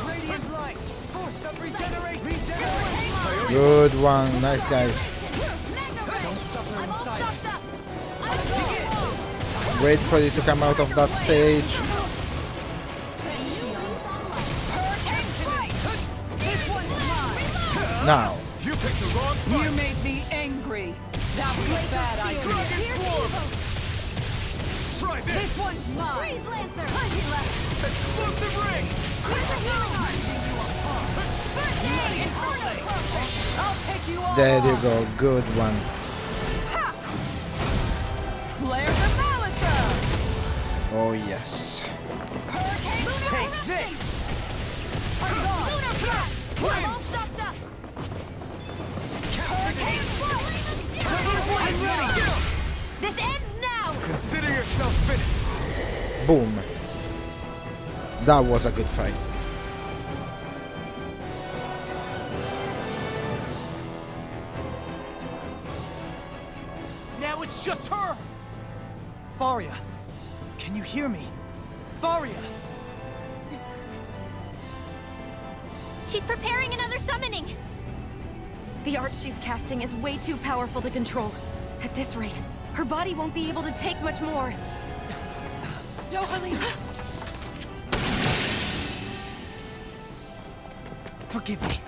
Radiant light! Force of regenerate! Good one. Nice, guys. Wait for you to come out of that stage. Now. You picked the wrong You fight! made me angry. That was a bad idea. Dragon swarm! Try this! This one's mine. Freeze Lancer. Explosive ring! Where's the healing arc? First aid. Inferno crossing. I'll take you all There you on. go. Good one. Flare the Malisa. Oh, yes. Hurricane. Take this! Lunar blast. I'm all stopped up. Hurricane I'm ready! This ends now. Consider yourself finished! Boom. That was a good fight. Now it's just her! Faria, can you hear me? Faria! She's preparing another summoning. The art she's casting is way too powerful to control. At this rate, her body won't be able to take much more. Dohalim! Forgive me.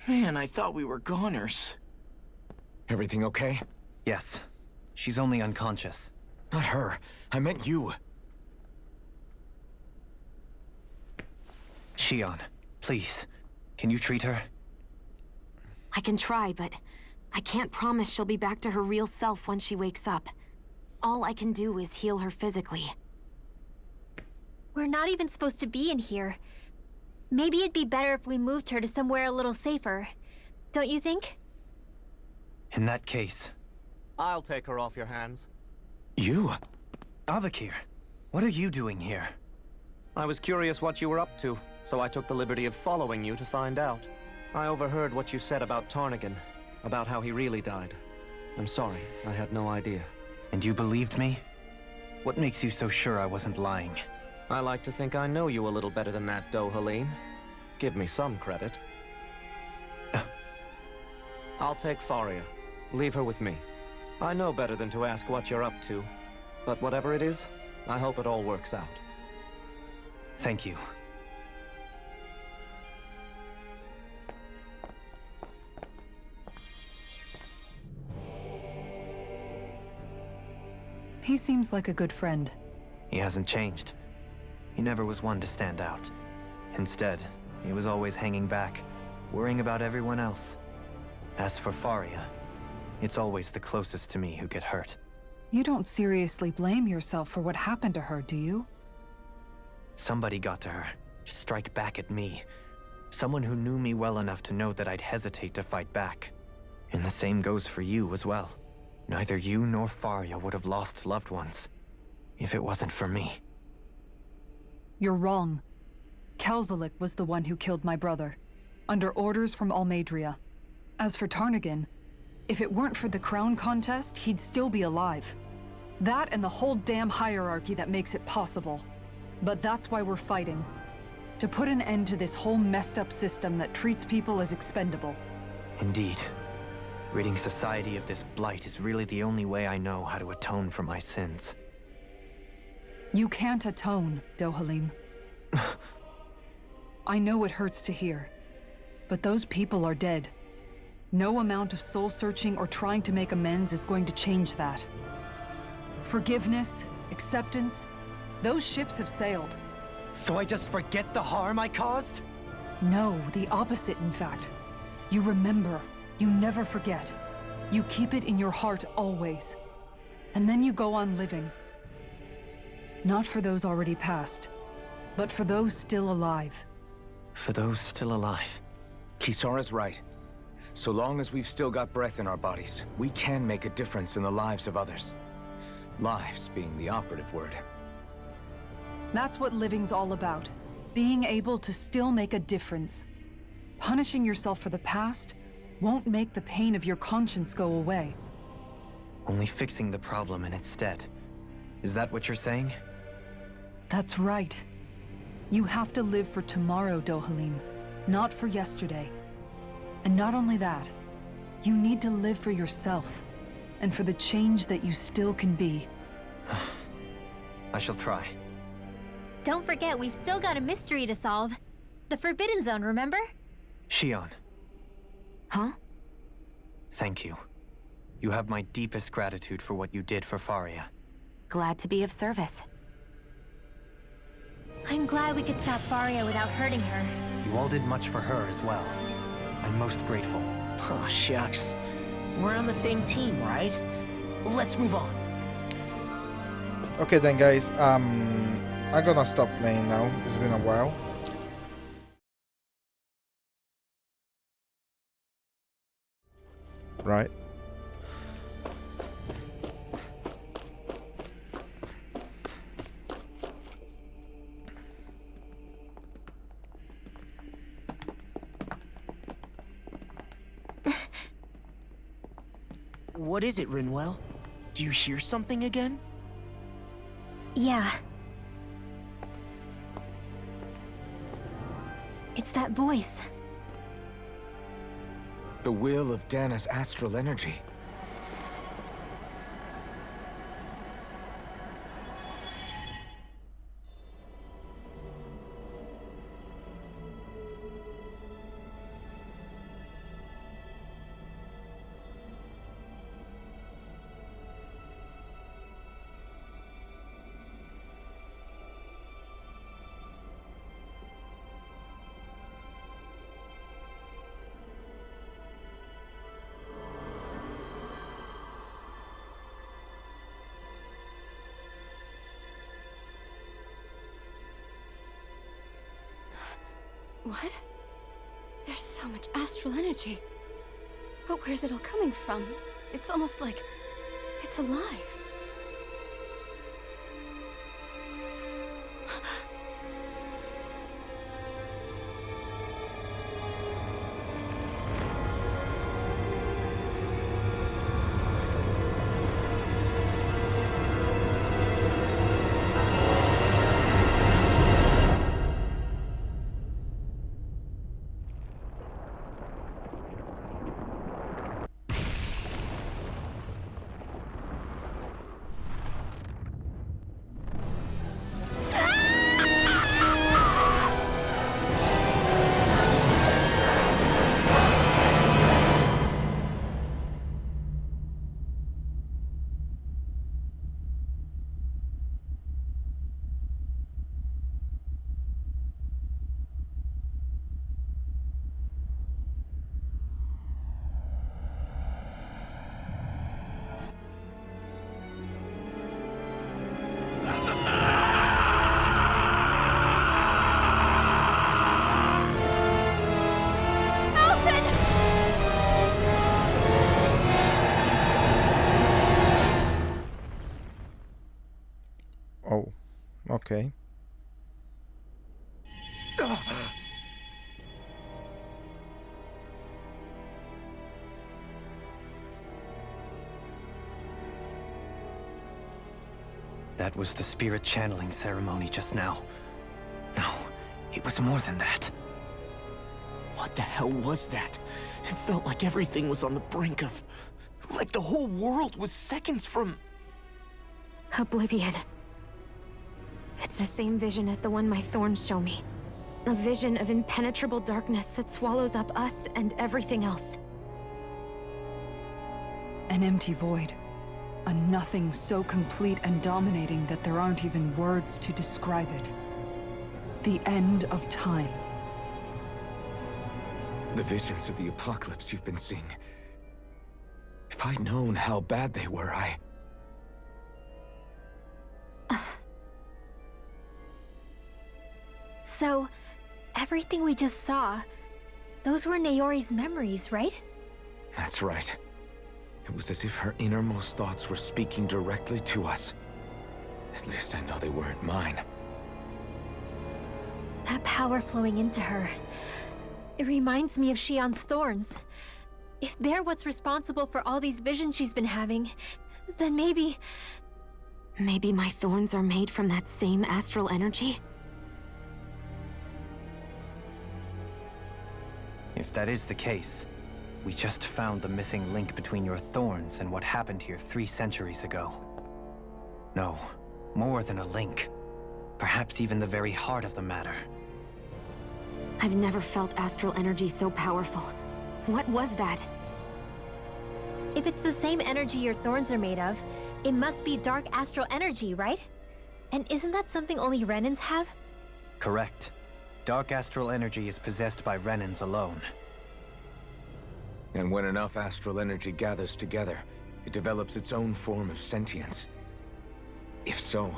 Man, I thought we were goners. Everything okay? Yes. She's only unconscious. Not her. I meant you. Shion, please. Can you treat her? I can try, but I can't promise she'll be back to her real self when she wakes up. All I can do is heal her physically. We're not even supposed to be in here. Maybe it'd be better if we moved her to somewhere a little safer. Don't you think? In that case... I'll take her off your hands. You? Avakir, what are you doing here? I was curious what you were up to, so I took the liberty of following you to find out. I overheard what you said about Tarnigan, about how he really died. I'm sorry, I had no idea. And you believed me? What makes you so sure I wasn't lying? I like to think I know you a little better than that, Dohalim. Give me some credit. I'll take Faria. Leave her with me. I know better than to ask what you're up to. But whatever it is, I hope it all works out. Thank you. He seems like a good friend. He hasn't changed. He never was one to stand out. Instead, he was always hanging back, worrying about everyone else. As for Faria, it's always the closest to me who get hurt. You don't seriously blame yourself for what happened to her, do you? Somebody got to her, to strike back at me. Someone who knew me well enough to know that I'd hesitate to fight back. And the same goes for you as well. Neither you nor Faria would have lost loved ones, if it wasn't for me. You're wrong. Kelzelik was the one who killed my brother, under orders from Almadria. As for Tarnigan, if it weren't for the crown contest, he'd still be alive. That and the whole damn hierarchy that makes it possible. But that's why we're fighting. To put an end to this whole messed up system that treats people as expendable. Indeed. Ridding society of this blight is really the only way I know how to atone for my sins. You can't atone, Dohalim. I know it hurts to hear, but those people are dead. No amount of soul-searching or trying to make amends is going to change that. Forgiveness, acceptance, those ships have sailed. So I just forget the harm I caused? No, the opposite, in fact. You remember. You never forget. You keep it in your heart always. And then you go on living. Not for those already passed, but for those still alive. For those still alive. Kisara's right. So long as we've still got breath in our bodies, we can make a difference in the lives of others. Lives being the operative word. That's what living's all about. Being able to still make a difference. Punishing yourself for the past won't make the pain of your conscience go away. Only fixing the problem in its stead. Is that what you're saying? That's right. You have to live for tomorrow, Dohalim, not for yesterday. And not only that, you need to live for yourself, and for the change that you still can be. I shall try. Don't forget, we've still got a mystery to solve. The Forbidden Zone, remember? Shion. Huh? Thank you. You have my deepest gratitude for what you did for Faria. Glad to be of service. I'm glad we could stop Faria without hurting her. You all did much for her as well. I'm most grateful. Oh, shucks. We're on the same team, right? Let's move on. Okay then, guys. I'm gonna stop playing now. It's been a while. Right. What is it, Rinwell? Do you hear something again? Yeah. It's that voice. The will of Dana's astral energy. What? There's so much astral energy. But where's it all coming from? It's almost like it's alive. Oh, okay. That was the spirit channeling ceremony just now. No, it was more than that. What the hell was that? It felt like everything was on the brink of... like the whole world was seconds from... Oblivion. It's the same vision as the one my thorns show me. A vision of impenetrable darkness that swallows up us and everything else. An empty void. A nothing so complete and dominating that there aren't even words to describe it. The end of time. The visions of the apocalypse you've been seeing. If I'd known how bad they were, So, everything we just saw, those were Naori's memories, right? That's right. It was as if her innermost thoughts were speaking directly to us. At least I know they weren't mine. That power flowing into her. It reminds me of Shion's thorns. If they're what's responsible for all these visions she's been having, then maybe... Maybe my thorns are made from that same astral energy? If that is the case, we just found the missing link between your thorns and what happened here 3 centuries ago. No, more than a link. Perhaps even the very heart of the matter. I've never felt astral energy so powerful. What was that? If it's the same energy your thorns are made of, it must be dark astral energy, right? And isn't that something only Renans have? Correct. Dark astral energy is possessed by Renans alone. And when enough astral energy gathers together, it develops its own form of sentience. If so,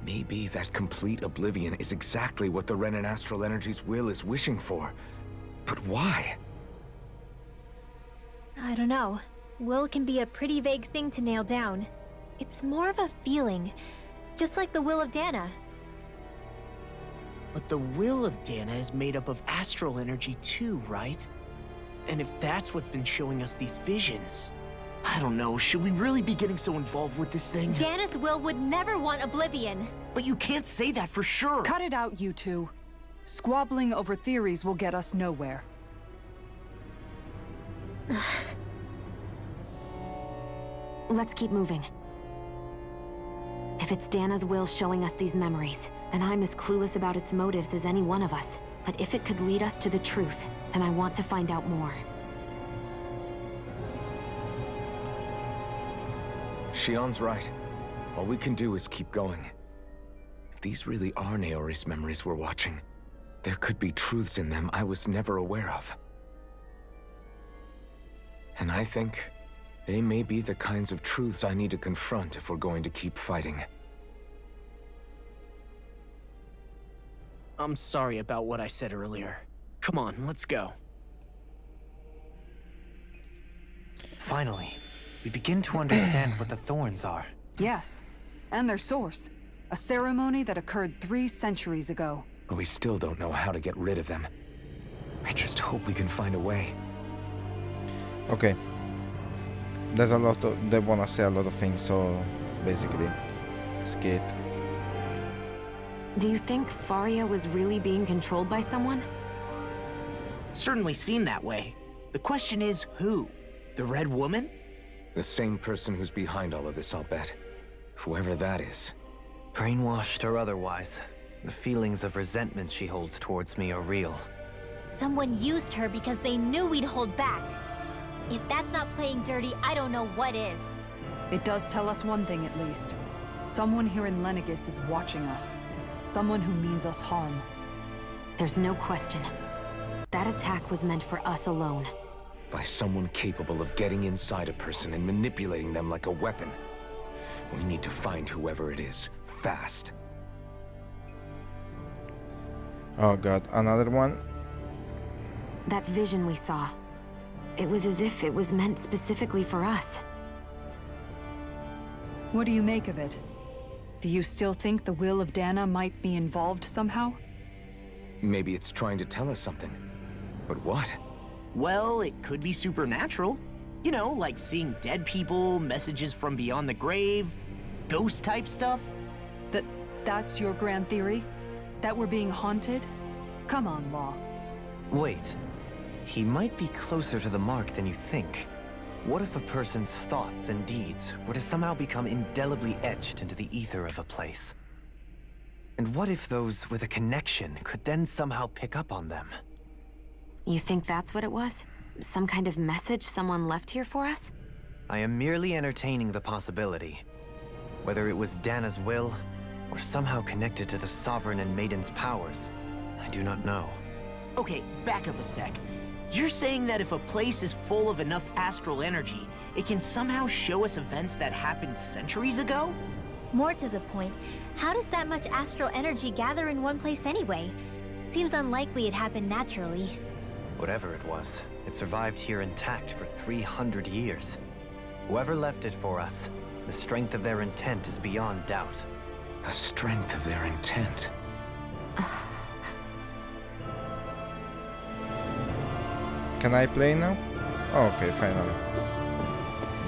maybe that complete oblivion is exactly what the Renan astral energy's will is wishing for. But why? I don't know. Will can be a pretty vague thing to nail down. It's more of a feeling, just like the will of Dana. But the will of Dana is made up of astral energy too, right? And if that's what's been showing us these visions... I don't know, should we really be getting so involved with this thing? Dana's will would never want oblivion. But you can't say that for sure! Cut it out, you two. Squabbling over theories will get us nowhere. Let's keep moving. If it's Dana's will showing us these memories, then I'm as clueless about its motives as any one of us. But if it could lead us to the truth, then I want to find out more. Shion's right. All we can do is keep going. If these really are Naori's memories we're watching, there could be truths in them I was never aware of. And I think they may be the kinds of truths I need to confront if we're going to keep fighting. I'm sorry about what I said earlier. Come on, let's go. Finally, we begin to understand what the thorns are. Yes, and their source. A ceremony that occurred 3 centuries ago. But we still don't know how to get rid of them. I just hope we can find a way. Okay. There's a lot of... They wanna say a lot of things, so... Basically... Skate. Do you think Faria was really being controlled by someone? Certainly seemed that way. The question is, who? The Red Woman? The same person who's behind all of this, I'll bet. Whoever that is. Brainwashed or otherwise, the feelings of resentment she holds towards me are real. Someone used her because they knew we'd hold back. If that's not playing dirty, I don't know what is. It does tell us one thing at least. Someone here in Lenegis is watching us. Someone who means us harm. There's no question. That attack was meant for us alone. By someone capable of getting inside a person and manipulating them like a weapon. We need to find whoever it is, fast. Oh god, another one? That vision we saw. It was as if it was meant specifically for us. What do you make of it? Do you still think the will of Dana might be involved somehow? Maybe it's trying to tell us something. But what? Well, it could be supernatural. You know, like seeing dead people, messages from beyond the grave, ghost-type stuff. That's your grand theory? That we're being haunted? Come on, Law. Wait. He might be closer to the mark than you think. What if a person's thoughts and deeds were to somehow become indelibly etched into the ether of a place? And what if those with a connection could then somehow pick up on them? You think that's what it was? Some kind of message someone left here for us? I am merely entertaining the possibility. Whether it was Dana's will, or somehow connected to the Sovereign and Maiden's powers, I do not know. Okay, back up a sec. You're saying that if a place is full of enough astral energy, it can somehow show us events that happened centuries ago? More to the point, how does that much astral energy gather in one place anyway? Seems unlikely it happened naturally. Whatever it was, it survived here intact for 300 years. Whoever left it for us, the strength of their intent is beyond doubt. The strength of their intent. Can I play now? Oh, okay, finally.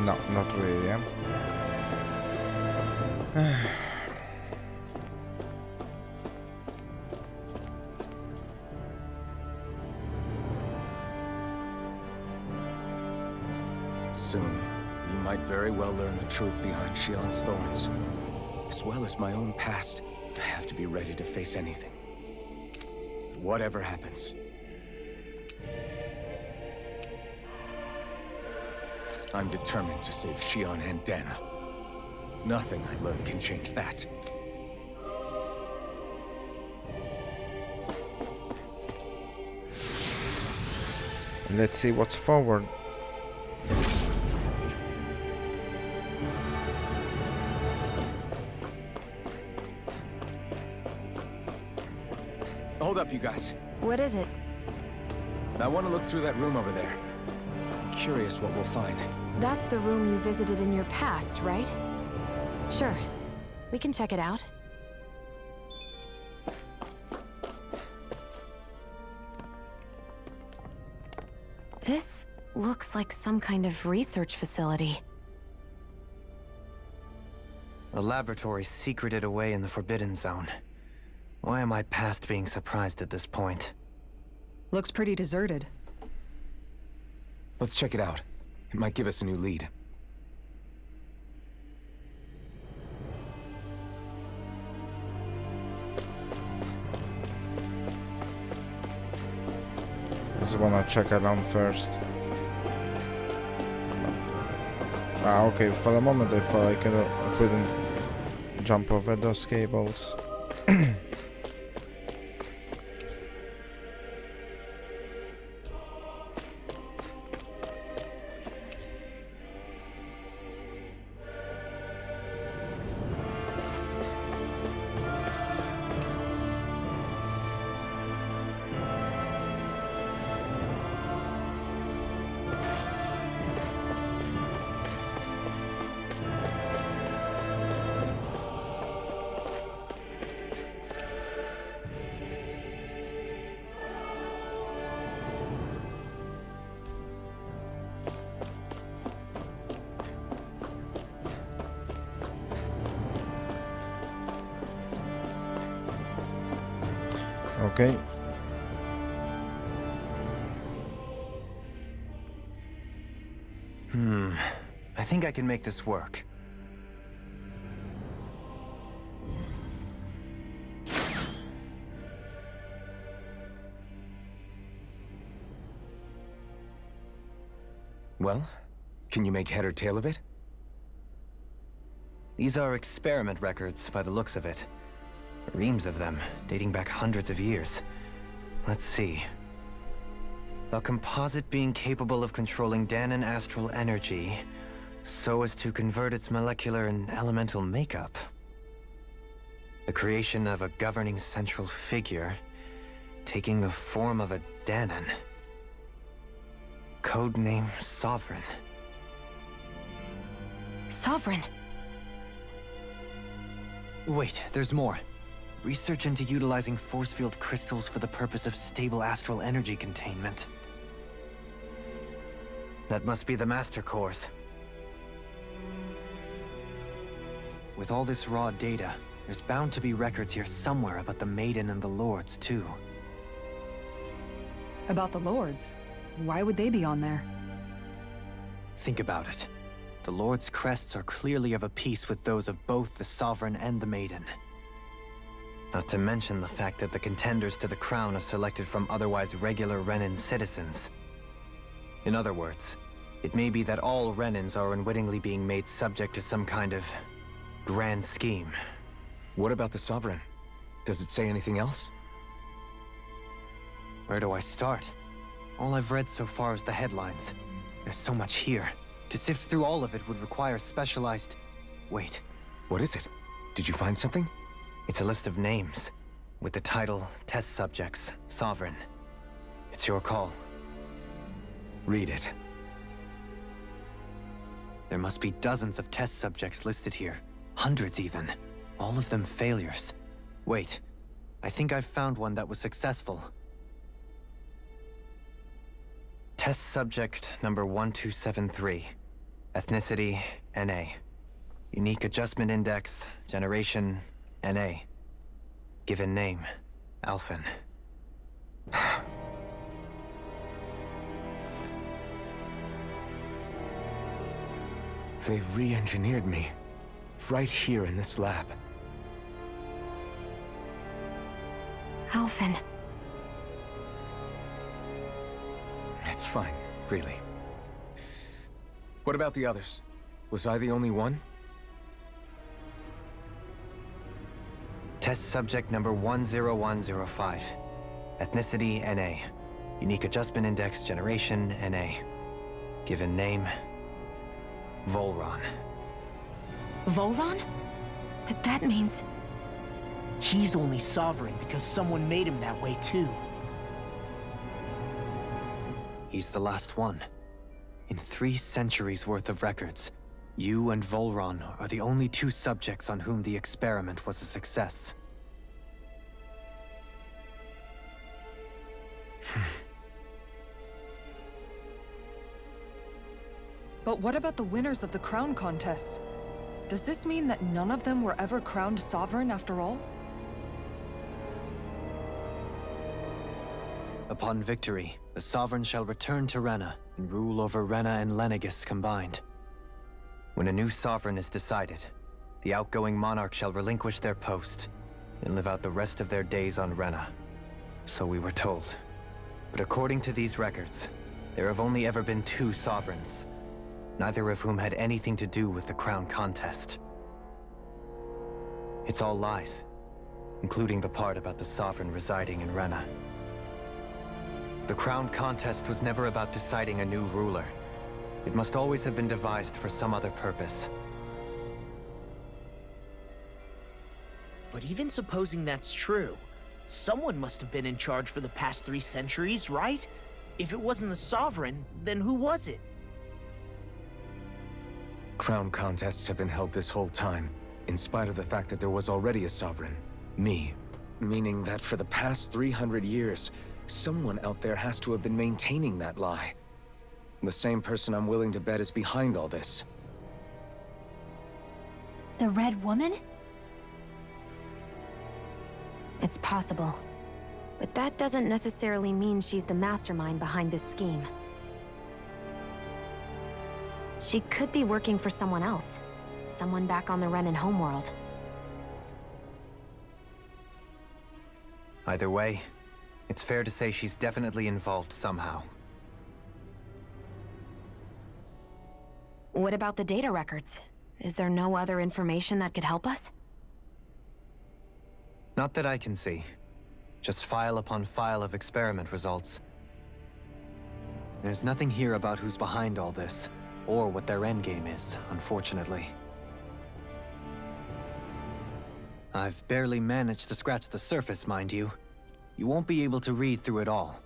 No, not really, yeah. Soon, we might very well learn the truth behind Shion's thorns. As well as my own past, I have to be ready to face anything. Whatever happens. I'm determined to save Shion and Dana. Nothing I learn can change that. Let's see what's forward. Hold up, you guys. What is it? I want to look through that room over there. I'm curious what we'll find. That's the room you visited in your past, right? Sure. We can check it out. This looks like some kind of research facility. A laboratory secreted away in the Forbidden Zone. Why am I past being surprised at this point? Looks pretty deserted. Let's check it out. It might give us a new lead. Just wanna check around first. Ah, okay, for the moment I thought I couldn't jump over those cables. Okay. I think I can make this work. Well, can you make head or tail of it? These are experiment records by the looks of it. Reams of them, dating back hundreds of years. Let's see. A composite being capable of controlling Danon astral energy so as to convert its molecular and elemental makeup. The creation of a governing central figure, taking the form of a Danon. Codename Sovereign. Sovereign. Wait, there's more. Research into utilizing force field crystals for the purpose of stable astral energy containment. That must be the Master Cores. With all this raw data, there's bound to be records here somewhere about the Maiden and the Lords, too. About the Lords? Why would they be on there? Think about it. The Lord's crests are clearly of a piece with those of both the Sovereign and the Maiden. Not to mention the fact that the contenders to the crown are selected from otherwise regular Renan citizens. In other words, it may be that all Renans are unwittingly being made subject to some kind of grand scheme. What about the Sovereign? Does it say anything else? Where do I start? All I've read so far is the headlines. There's so much here. To sift through all of it would require specialized... Wait. What is it? Did you find something? It's a list of names, with the title, Test Subjects, Sovereign. It's your call. Read it. There must be dozens of test subjects listed here. Hundreds even. All of them failures. Wait, I think I've found one that was successful. Test subject number 1273. Ethnicity, NA. Unique adjustment index, generation, NA. Given name, Alphen. They re-engineered me. Right here in this lab. Alphen. It's fine, really. What about the others? Was I the only one? Test subject number 10105. Ethnicity, NA. Unique adjustment index, generation, NA. Given name, Volron. Volron? But that means... He's only sovereign because someone made him that way too. He's the last one. In 3 centuries worth of records, you and Volron are the only 2 subjects on whom the experiment was a success. But what about the winners of the crown contests? Does this mean that none of them were ever crowned sovereign after all? Upon victory, the Sovereign shall return to Rena and rule over Rena and Lenegis combined. When a new Sovereign is decided, the outgoing monarch shall relinquish their post and live out the rest of their days on Rena. So we were told. But according to these records, there have only ever been 2 Sovereigns, neither of whom had anything to do with the crown contest. It's all lies, including the part about the Sovereign residing in Rena. The crown contest was never about deciding a new ruler. It must always have been devised for some other purpose. But even supposing that's true, someone must have been in charge for the past 3 centuries, right? If it wasn't the Sovereign, then who was it? Crown contests have been held this whole time, in spite of the fact that there was already a Sovereign. Me. Meaning that for the past 300 years, someone out there has to have been maintaining that lie. The same person I'm willing to bet is behind all this. The Red Woman? It's possible. But that doesn't necessarily mean she's the mastermind behind this scheme. She could be working for someone else. Someone back on the Renan homeworld. Either way, it's fair to say she's definitely involved somehow. What about the data records? Is there no other information that could help us? Not that I can see. Just file upon file of experiment results. There's nothing here about who's behind all this, or what their endgame is, unfortunately. I've barely managed to scratch the surface, mind you. You won't be able to read through it all,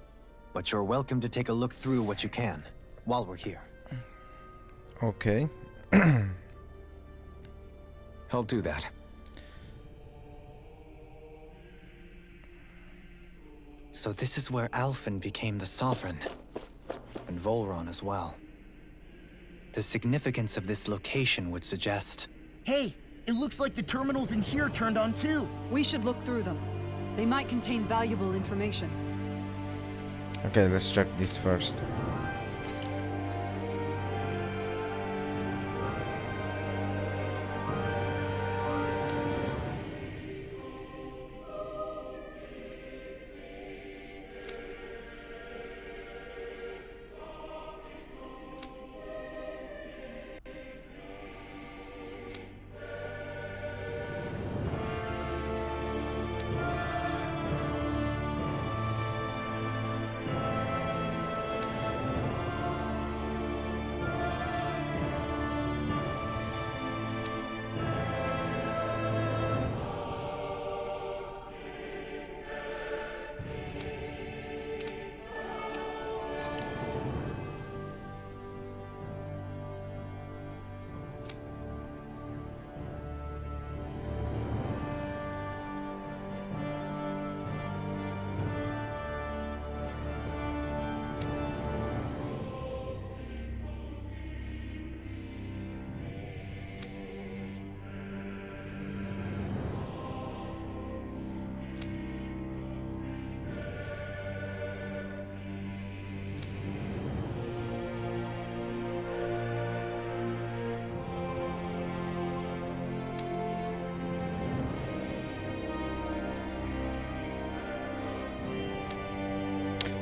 but you're welcome to take a look through what you can, while we're here. Okay. I'll do that. So this is where Alphen became the Sovereign, and Volron as well. The significance of this location would suggest... Hey, it looks like the terminals in here turned on too. We should look through them. They might contain valuable information. Okay, let's check this first.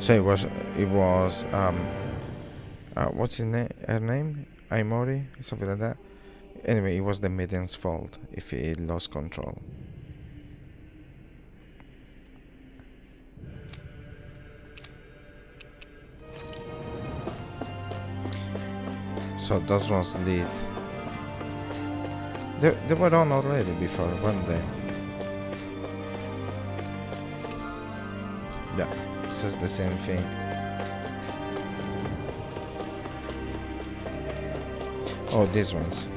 So it was what's her name? Aimori? Something like that. Anyway, it was the Maiden's fault if he lost control. So those ones lead. They were on already before, weren't they? Yeah. This is the same thing. Oh, these ones.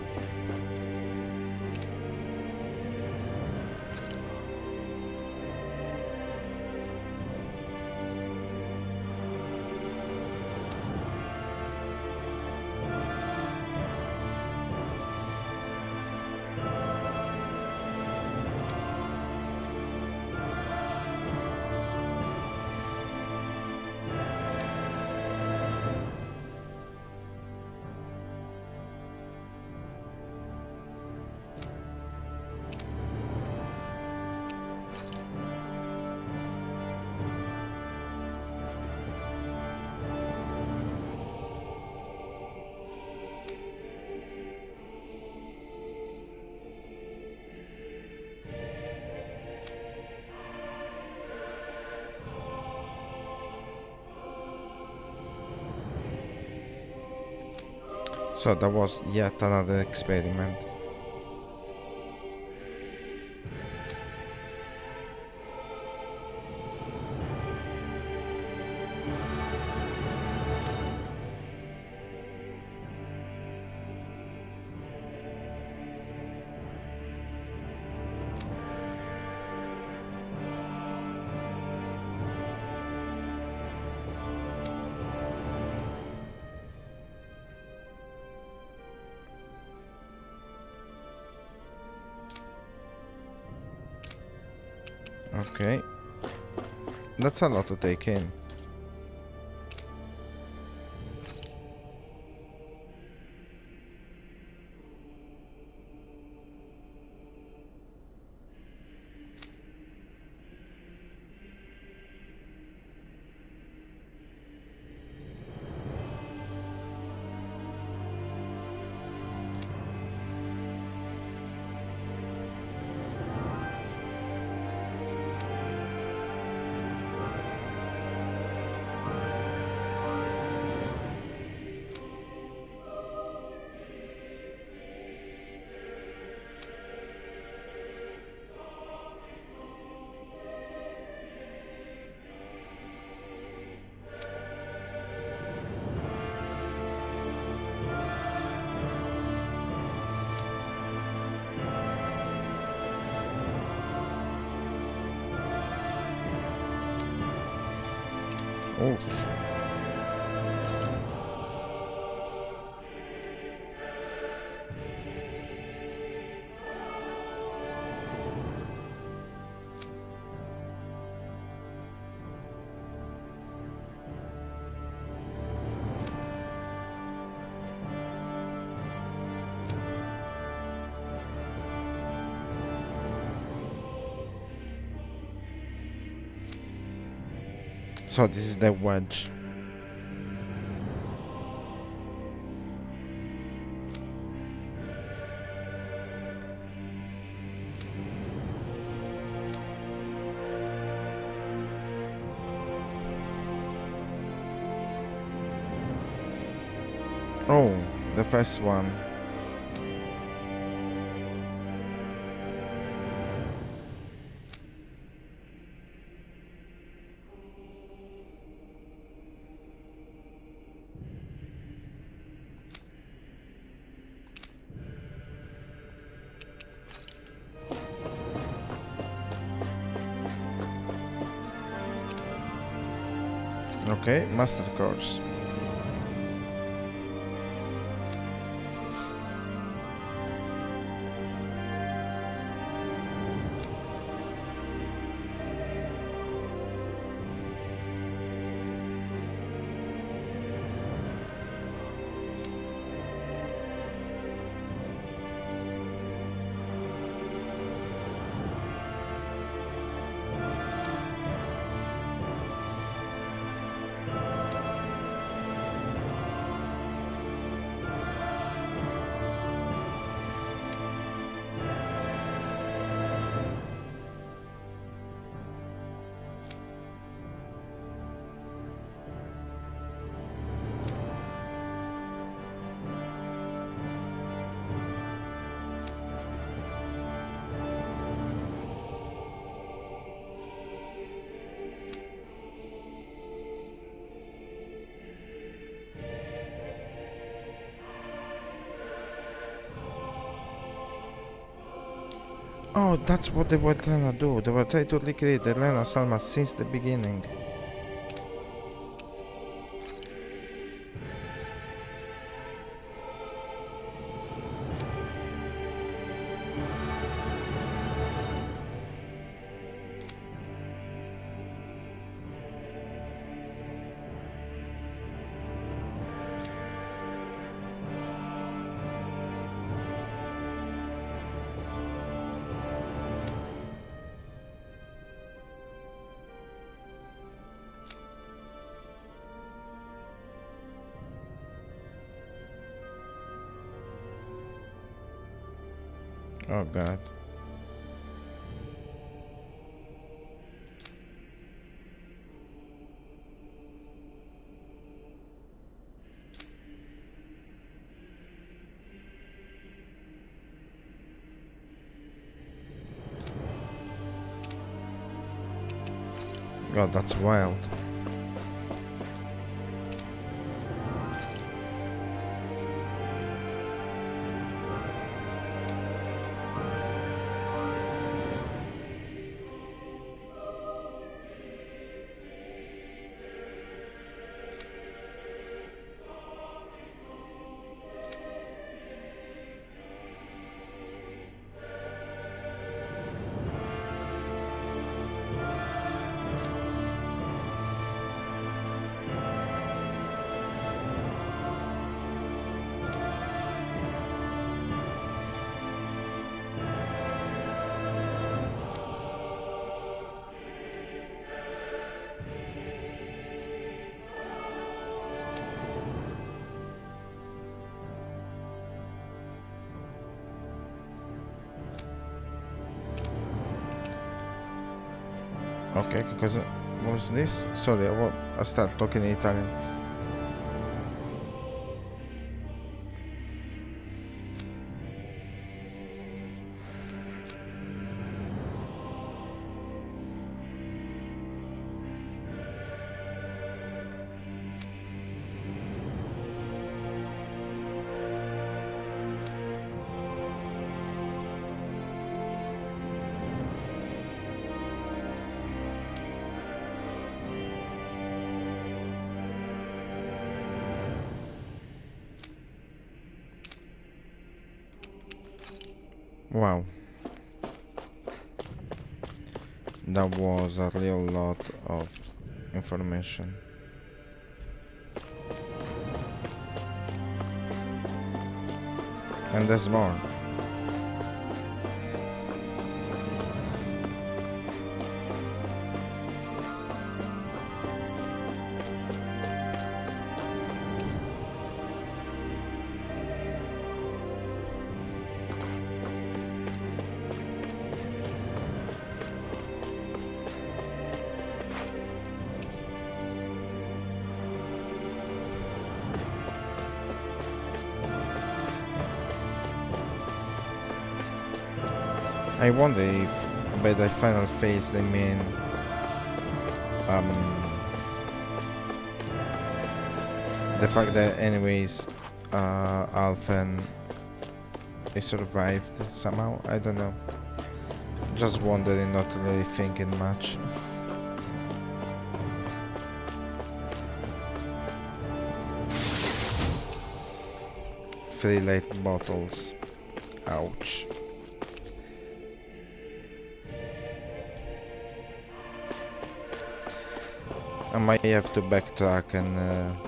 So that was yet another experiment. Okay. That's a lot to take in. Oof. So this is the wedge. Oh, the first one. Okay, master course. Oh, that's what they were trying to do. They were trying to recreate Elena's Alma since the beginning. Oh god. God, that's wild. Ok, che cosa was this? Sorry, I start talking in Italian. Wow. That was a real lot of information. And there's more. I wonder if by the final phase they mean the fact that anyways Alphen is survived somehow. I don't know. Just wondering, not really thinking much. 3 light bottles. Ouch. I might have to backtrack and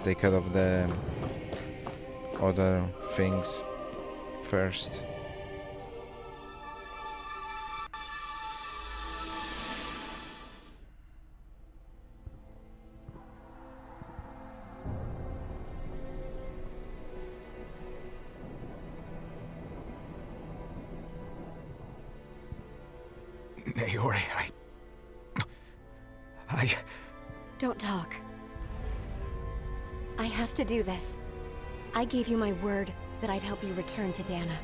take care of the other things first. Naori, Don't talk. I have to do this. I gave you my word that I'd help you return to Dana.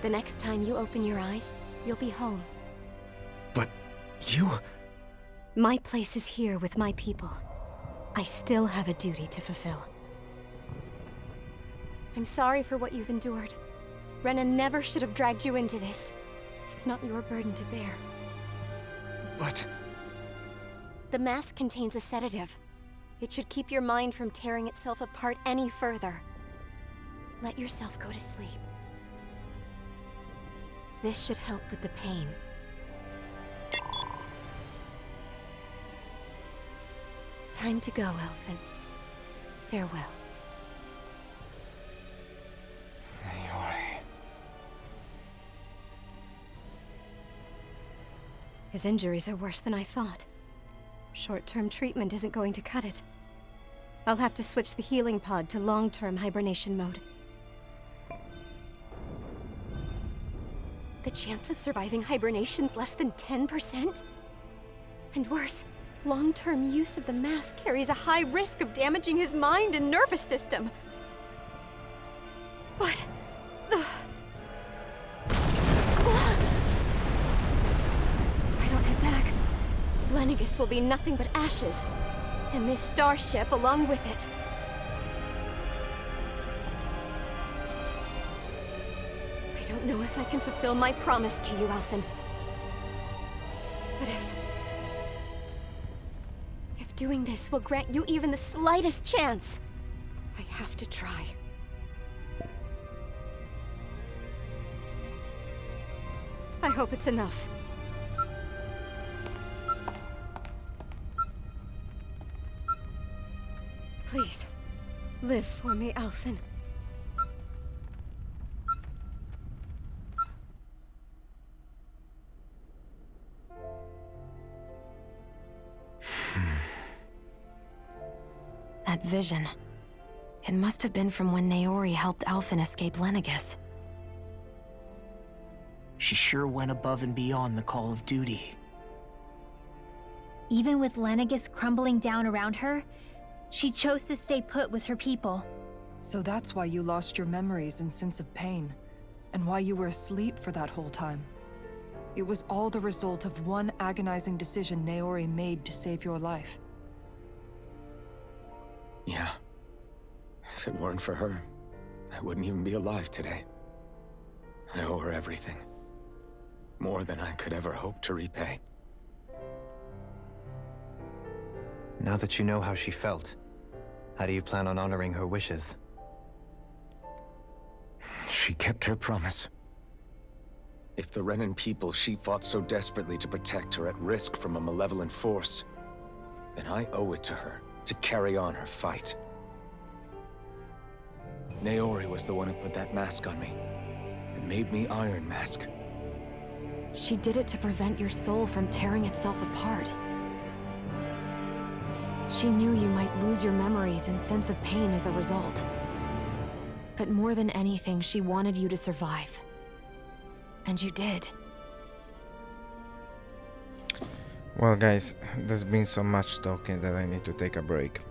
The next time you open your eyes, you'll be home. But you... My place is here with my people. I still have a duty to fulfill. I'm sorry for what you've endured. Rena never should have dragged you into this. It's not your burden to bear. But... The mask contains a sedative. It should keep your mind from tearing itself apart any further. Let yourself go to sleep. This should help with the pain. Time to go, Elfin. Farewell. Naori... His injuries are worse than I thought. Short-term treatment isn't going to cut it. I'll have to switch the healing pod to long-term hibernation mode. The chance of surviving hibernation's less than 10%? And worse, long-term use of the mask carries a high risk of damaging his mind and nervous system. But... If I don't head back, Lennigus will be nothing but ashes, and this starship along with it. I don't know if I can fulfill my promise to you, Alphen. But if doing this will grant you even the slightest chance, I have to try. I hope it's enough. Please, live for me, Alphen. That vision. It must have been from when Naori helped Alphen escape Lennigus. She sure went above and beyond the call of duty. Even with Lenegis crumbling down around her, she chose to stay put with her people. So that's why you lost your memories and sense of pain, and why you were asleep for that whole time. It was all the result of one agonizing decision Naori made to save your life. Yeah. If it weren't for her, I wouldn't even be alive today. I owe her everything. More than I could ever hope to repay. Now that you know how she felt, how do you plan on honoring her wishes? She kept her promise. If the Renan people she fought so desperately to protect are at risk from a malevolent force, then I owe it to her to carry on her fight. Naori was the one who put that mask on me, and made me Iron Mask. She did it to prevent your soul from tearing itself apart. She knew you might lose your memories and sense of pain as a result. But more than anything, she wanted you to survive. And you did. Well guys, there's been so much talking that I need to take a break.